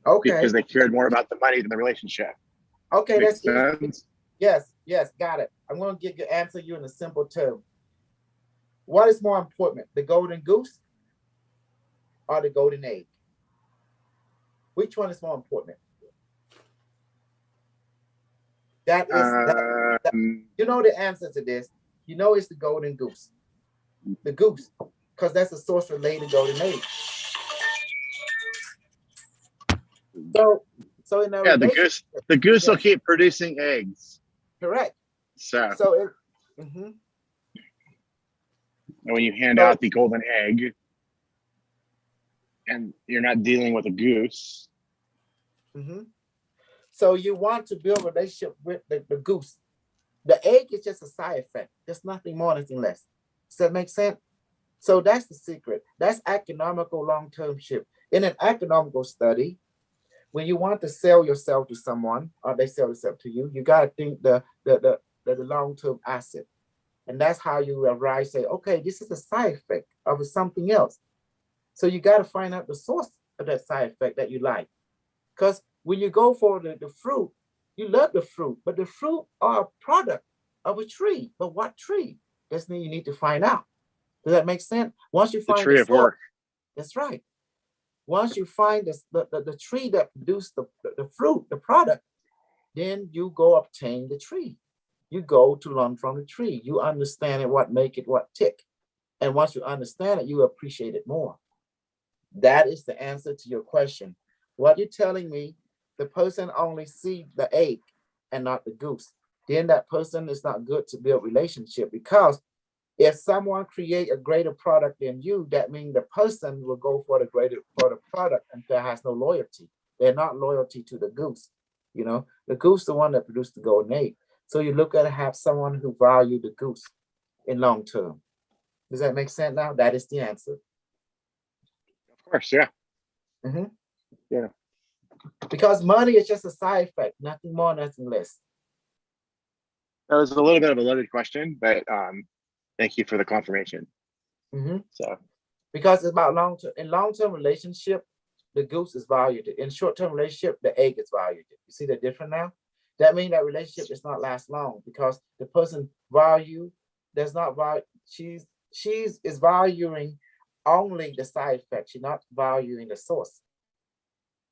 Okay. Because they cared more about the money than the relationship. Okay, Makes that's sense? Yes, got it. I'm going to answer you in a simple term. What is more important, the golden goose or the golden egg? Which one is more important? That is, you know the answer to this. You know it's the golden goose. The goose, because that's the source related golden egg. So in a the goose will keep producing eggs. Correct. So it, and when you hand out the golden egg, and you're not dealing with a goose. So you want to build a relationship with the goose. The egg is just a side effect. There's nothing more, nothing less. Does that make sense? So that's the secret. That's economical long-term ship. In an economical study, when you want to sell yourself to someone or they sell themselves to you, you got to think the long-term asset. And that's how you arrive, say, okay, this is a side effect of something else. So you got to find out the source of that side effect that you like. Because when you go for the fruit, you love the fruit, but the fruit are a product of a tree. But what tree? That's what you need to find out. Does that make sense? Once you find the tree of work. That's right. Once you find the tree that produced the fruit, the product, then you go obtain the tree. You go to learn from the tree. You understand it, what make it, what tick. And once you understand it, you appreciate it more. That is the answer to your question. What you're telling me, the person only see the egg and not the goose. Then that person is not good to build relationship, because if someone create a greater product than you, that means the person will go for the product and there has no loyalty. They're not loyalty to the goose. You know, the goose, the one that produced the golden egg. So you look at it, have someone who value the goose in long term. Does that make sense now? That is the answer. Of course, yeah. Yeah. Because money is just a side effect, nothing more, nothing less. That was a little bit of a loaded question, but thank you for the confirmation. Mhm. So Because it's about long-term relationship, the goose is valued. In short-term relationship, the egg is valued. You see the difference now? That means that relationship does not last long because the person value does not value, she's is valuing only the side effect. She's not valuing the source.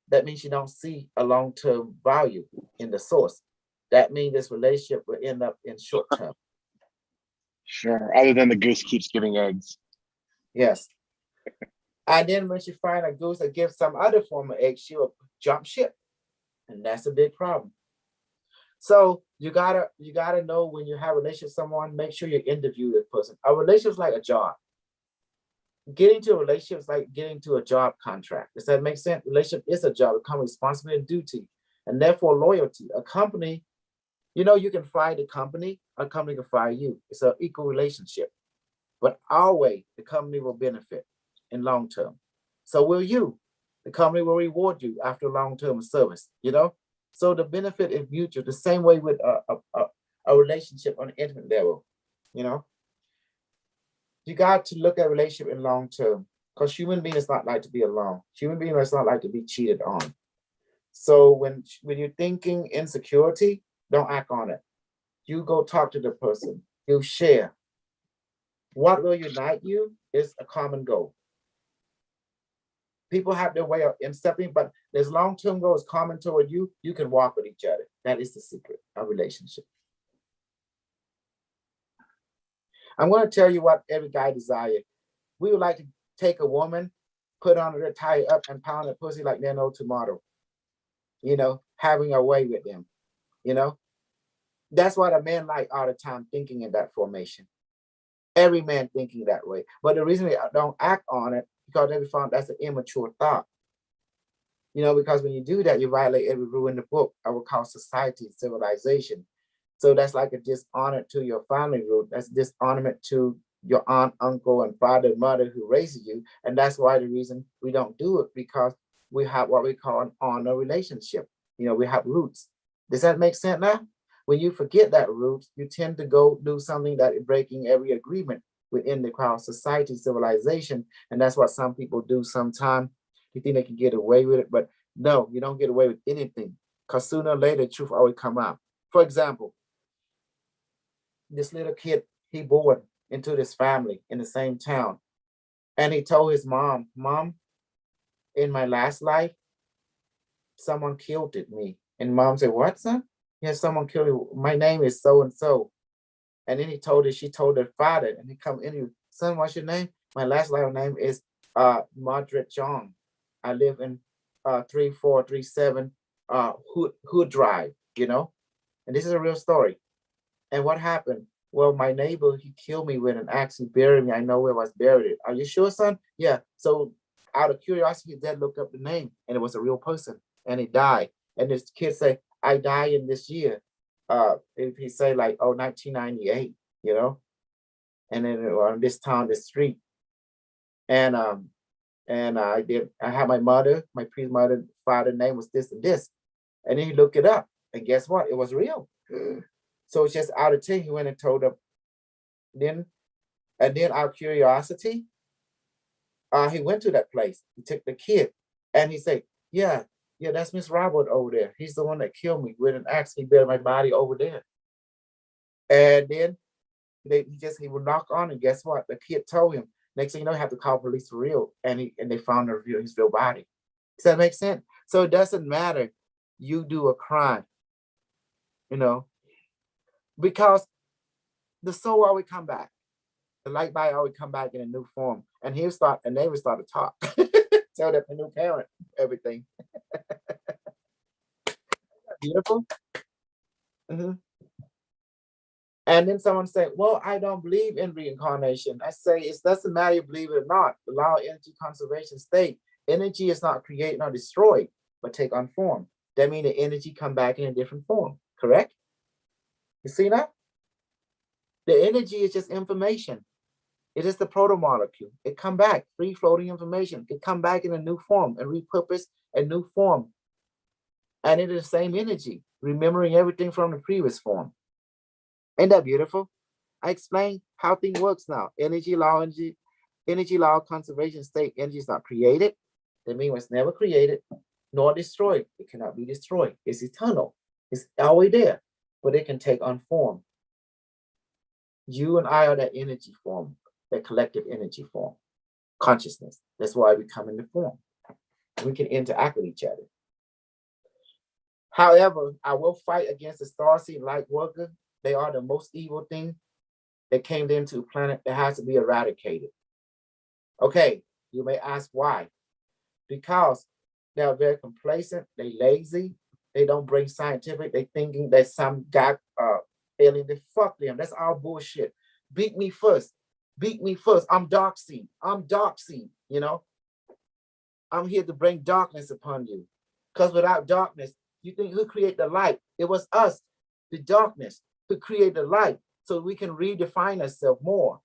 That means you don't see a long-term value in the source. That means this relationship will end up in short term. sure. Other than the goose keeps giving eggs. Yes. And then when she find a goose that gives some other form of egg, she will jump ship. And that's a big problem. So you gotta know when you have a relationship with someone, make sure you interview the person. A relationship is like a job. Getting to a relationship is like getting to a job contract. Does that make sense? Relationship is a job. It comes with responsibility and duty, and therefore loyalty. A company, you can fire the company, a company can fire you. It's an equal relationship. But our way, the company will benefit in long term. So will you. The company will reward you after long-term service, So the benefit is mutual, the same way with a relationship on an intimate level, You got to look at relationship in long term because human beings not like to be alone. Human beings does not like to be cheated on. So when you're thinking insecurity, don't act on it. You go talk to the person. You share. What will unite you is a common goal. People have their way of accepting, but there's long-term goals common toward you. You can walk with each other. That is the secret of relationship. I'm going to tell you what every guy desires. We would like to take a woman, put on her, tie her up, and pound her pussy like they're no tomorrow. Having our way with them. That's what a man like all the time, thinking in that formation. Every man thinking that way. But the reason we don't act on it, because they found that's an immature thought. Because when you do that, you violate every rule in the book. I would call society civilization. So that's like a dishonor to your family root. That's dishonorment to your aunt, uncle, and father, mother who raised you. And that's why the reason we don't do it, because we have what we call an honor relationship. We have roots. Does that make sense now? When you forget that root, you tend to go do something that is breaking every agreement within the crowd society civilization. And that's what some people do sometimes. You think they can get away with it, but no, you don't get away with anything, because sooner or later, the truth always come out. For example, this little kid, he born into this family in the same town. And he told his mom, in my last life, someone killed me. And mom said, what, son? Yes, someone killed you. My name is so-and-so. And then she told her father, and he come in, son, what's your name? My last life name is Margaret John. I live in 3437 Hood Drive, And this is a real story. And what happened? Well, my neighbor, he killed me with an axe. He buried me. I know where I was buried. Are you sure, son? Yeah. So out of curiosity, his dad looked up the name, and it was a real person, and he died. And this kid say, I died in this year. If he say like, 1998, and then on this town, this street. And I had my mother, my pre-mother, father name was this and this. And then he looked it up, and guess what? It was real. So it's just out of 10, he went and told them. Then out of curiosity, he went to that place. He took the kid, and he said, yeah, that's Miss Robert over there. He's the one that killed me with an axe. He buried my body over there. And then he would knock on, and guess what? The kid told him. Next thing you know, you have to call police for real, and they found his real body. Does that make sense? So it doesn't matter. You do a crime, because the soul always come back. The light body always come back in a new form, and they would start to talk. Tell the new parent everything. Beautiful. Mm-hmm. And then someone say, well, I don't believe in reincarnation. I say, it doesn't matter you believe it or not. The law of energy conservation state, energy is not created nor destroyed, but take on form. That means the energy come back in a different form, correct? You see that? The energy is just information. It is the proto-molecule. It come back, free floating information. It come back in a new form and repurpose a new form. And it is the same energy, remembering everything from the previous form. Ain't that beautiful? I explained how things works now. Energy, law, energy, energy law conservation state, energy is not created. That means it's never created nor destroyed. It cannot be destroyed. It's eternal. It's always there, but it can take on form. You and I are that energy form, that collective energy form, consciousness. That's why we come into form. We can interact with each other. However, I will fight against the starseed light worker. They are the most evil thing that came into the planet that has to be eradicated. Okay, you may ask why. Because they are very complacent, they lazy, they don't bring scientific, they thinking that some guy alien, they fuck them. That's all bullshit. Beat me first. Beat me first. I'm Darkseid. I'm Darkseid, you know? I'm here to bring darkness upon you. Because without darkness, you think who created the light? It was us, the darkness, who created the light so we can redefine ourselves more.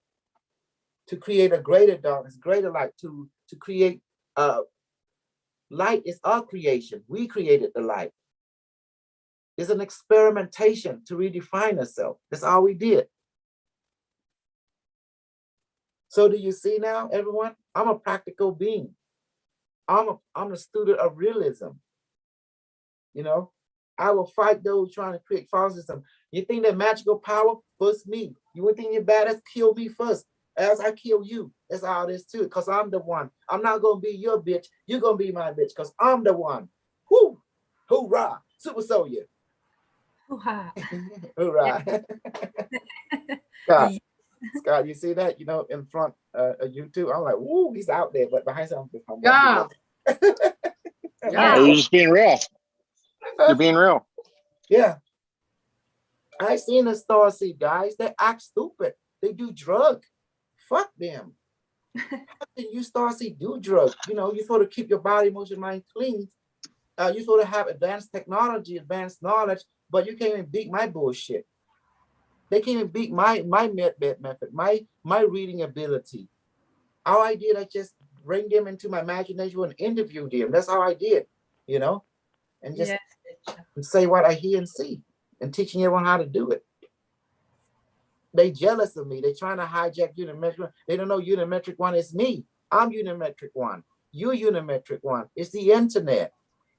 To create a greater darkness, greater light, to create light is our creation. We created the light. It's an experimentation to redefine ourselves. That's all we did. So do you see now, everyone? I'm a practical being. I'm a student of realism. You know, I will fight those trying to create falsism. You think that magical power? First me. You would think you're badass, kill me first. As I kill you. That's all it is too. Because I'm the one. I'm not gonna be your bitch. You're gonna be my bitch because I'm the one. Whoo! Hoorah! Super soldier. Hoo-ha. Hoorah. Scott, Scott, you see that? You know, in front of YouTube, I'm like, woo, he's out there, but behind something. Yeah. Yeah, you're just being real. You're being real. Yeah. I seen the starseed guys, they act stupid. They do drug. Fuck them. How can you starseed do drugs? You know, you're supposed to keep your body, emotion, mind clean. You're supposed to have advanced technology, advanced knowledge, but you can't even beat my bullshit. They can't even beat my method, my reading ability. All I did, I just bring them into my imagination and interview them. That's all I did, you know, and just say what I hear and see, and teaching everyone how to do it. They jealous of me. They trying to hijack Unimetric. They don't know Unimetric One is me. I'm Unimetric One. You're Unimetric One. It's the internet.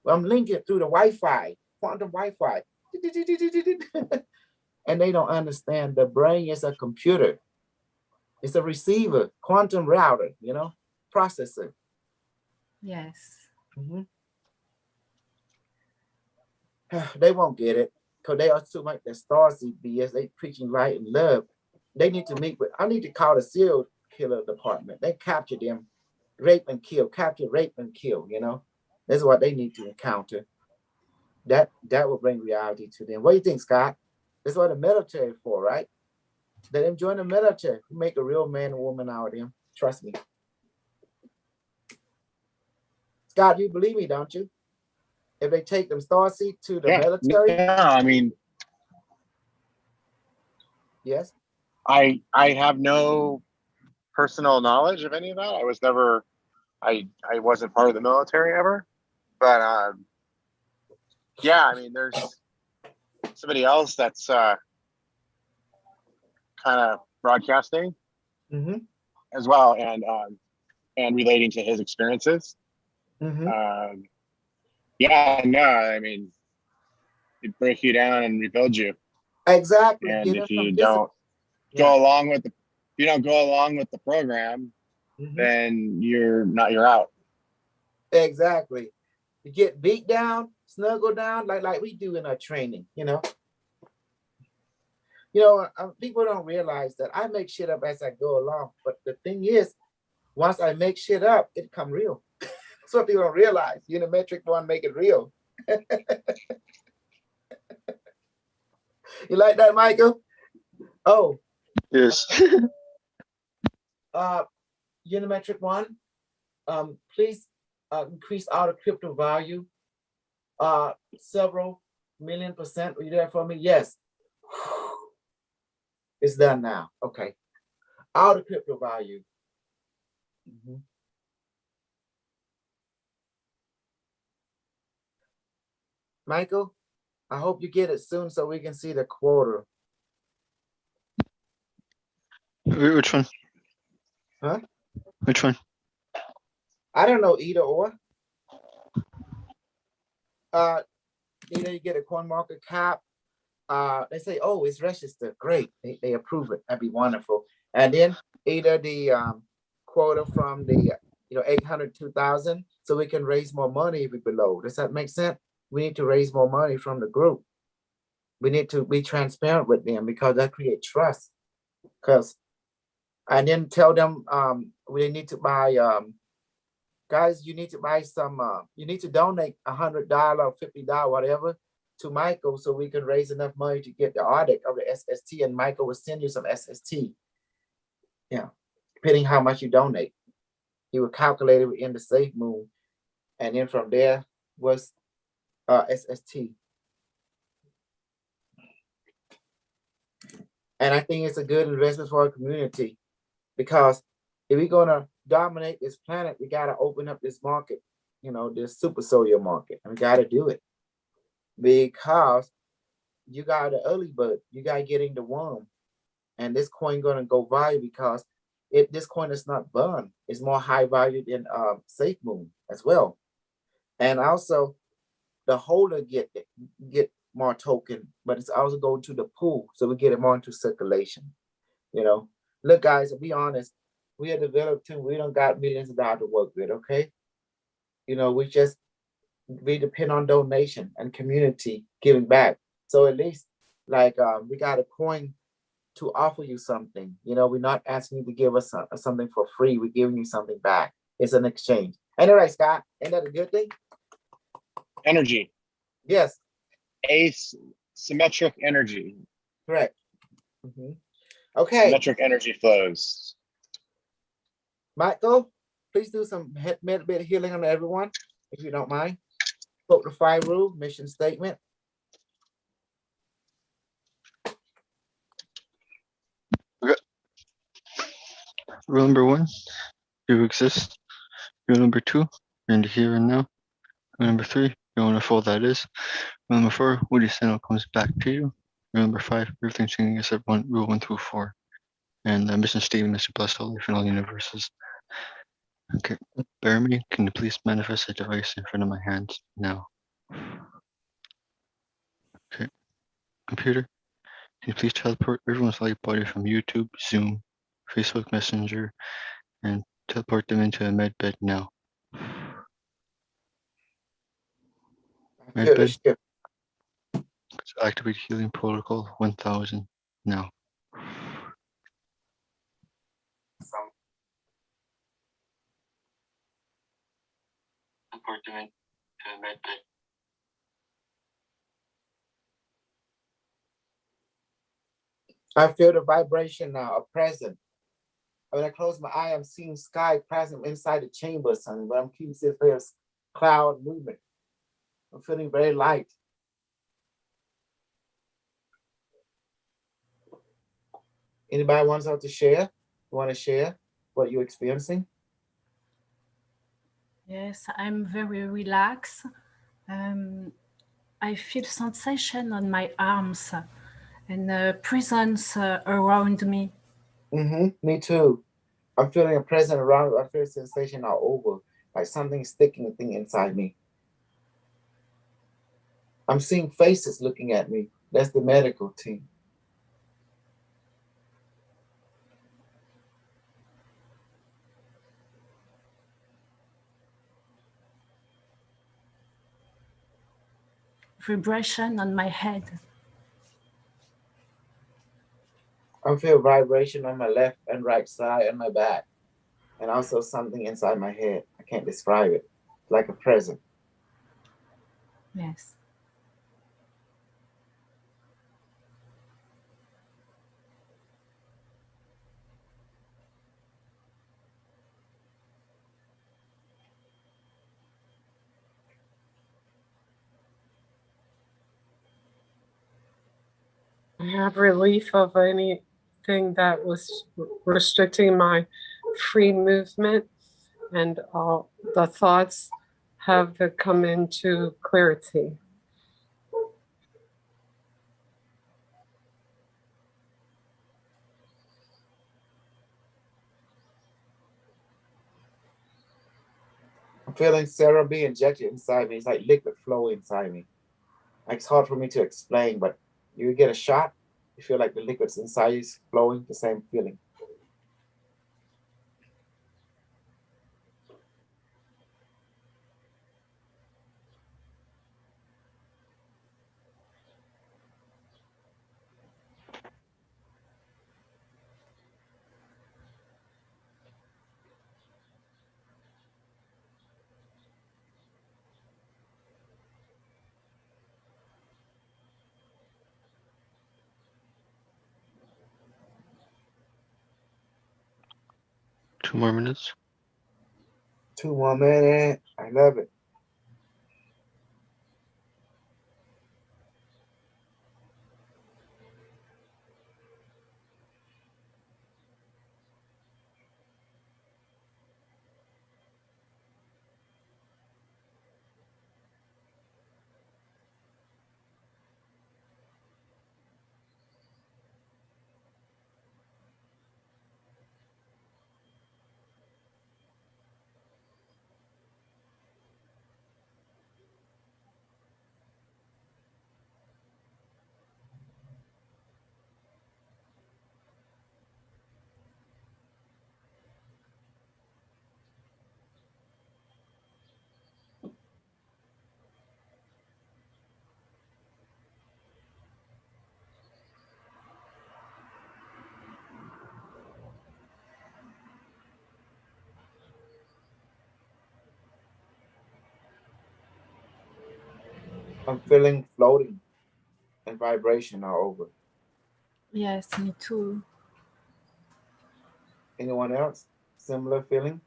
I'm linking it through the Wi-Fi, quantum Wi-Fi. And they don't understand the brain is a computer. It's a receiver, quantum router, you know, processor. Yes. They won't get it because they are too much the starseed BS. They preaching light and love. They need to meet with, I need to call the serial killer department. They capture them, rape and kill, capture, rape and kill, you know. That's what they need to encounter. That will bring reality to them. What do you think, Scott? That's what the military is for, right? Let them join the military. Make a real man and woman out of them. Trust me. Scott, you believe me, don't you? If they take them starseed to the military? Yeah, I mean, yes. I have no personal knowledge of any of that. I was never, I wasn't part of the military ever, but yeah, I mean, there's somebody else that's kind of broadcasting as well, and relating to his experiences. Yeah, no, I mean, it break you down and rebuild you. Exactly. And if you don't go along with the program, then you're out. Exactly. You get beat down, snuggle down, like we do in our training, you know. You know, people don't realize that I make shit up as I go along. But the thing is, once I make shit up, it come real. That's what people don't realize. Unimetric One make it real. You like that, Michael? Oh. Yes. Unimetric One, please increase our crypto value several million %. Are you there for me? Yes. It's done now. Okay. Out of crypto value. Michael, I hope you get it soon so we can see the quarter. Which one? Huh? Which one? I don't know, either or. Either you get a coin market cap. They say, oh, it's registered. Great. They approve it. That'd be wonderful. And then either the quota from the 802,000, so we can raise more money if it's below. Does that make sense? We need to raise more money from the group. We need to be transparent with them because that creates trust. And then tell them we need to buy guys, you need to buy some you need to donate $100 or $50, whatever, to Michael so we can raise enough money to get the audit of the SST, and Michael will send you some SST. Yeah, depending how much you donate. He will calculate it in the Safe Moon, and then from there was SST. And I think it's a good investment for our community, because if we're gonna dominate this planet, we gotta open up this market, this super soldier market, and we gotta do it because you got the early bird, you gotta get in the worm, and this coin gonna go viral because this coin is not burned. It's more high value than Safe Moon as well, and also the holder get more token, but it's also going to the pool, so we get it more into circulation. Look, guys, to be honest, we are developed team. We don't got millions of dollars to work with. Okay, we depend on donation and community giving back. So at least we got a coin to offer you something. We're not asking you to give us something for free. We're giving you something back. It's an exchange. Ain't that right, Scott? Ain't that a good thing? Energy. Yes. Symmetric energy. Correct. Okay. Symmetric energy flows. Michael, please do some bit of healing on everyone, if you don't mind. Quote the 5 rule, mission statement. Okay. Rule number 1, you exist. Rule number 2, you're in the here and now. Rule number 3, you want to that is. Rule number 4, Woody signal comes back to you. Rule number 5, everything's changing except rule 1 through 4. And the mission statement is to bless all life and all universes. Okay, Bearmy, can you please manifest a device in front of my hands now? Okay, computer, can you please teleport everyone's light body from YouTube, Zoom, Facebook Messenger, and teleport them into a med bed now? Med bed. So activate healing protocol 1000 now. Teleport them into a med bed. I feel the vibration now, a present. When I close my eye, I'm seeing sky present inside the chamber, son, but I'm keeping this cloud movement. I'm feeling very light. Anybody wants to share? Want to share what you're experiencing? Yes, I'm very relaxed. I feel sensation on my arms and presence around me. Me too. I'm feeling a presence around. I feel a sensation all over, like something sticking a thing inside me. I'm seeing faces looking at me. That's the medical team. Vibration on my head. I feel vibration on my left and right side and my back, and also something inside my head. I can't describe it. It's like a present. Yes. I have relief of anything that was restricting my free movement, and all the thoughts have come into clarity. feeling Sarah being injected inside me. It's like liquid flow inside me. It's hard for me to explain, but you get a shot, you feel like the liquids inside you is flowing, the same feeling. Two more minutes. 2 more minutes. I love it. I'm feeling floating and vibration all over. Yes, me too. Anyone else? Similar feeling?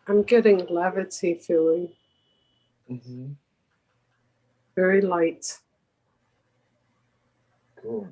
I'm getting levity feeling, Mm-hmm. very light. Cool.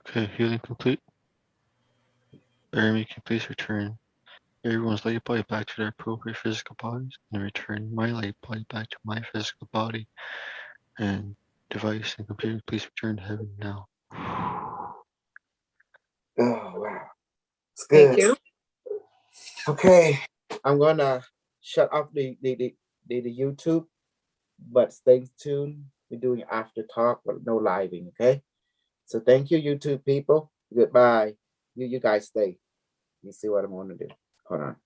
Okay, healing complete. Jeremy, can you please return everyone's light body back to their appropriate physical bodies and return my light body back to my physical body. And device and computer, please return to heaven now. Oh, wow. It's good. Thank you. Okay. I'm gonna shut off the YouTube, but stay tuned. We're doing after talk, but no living, okay? So thank you, YouTube people. Goodbye. You guys stay. You see what I'm gonna do. Hold on.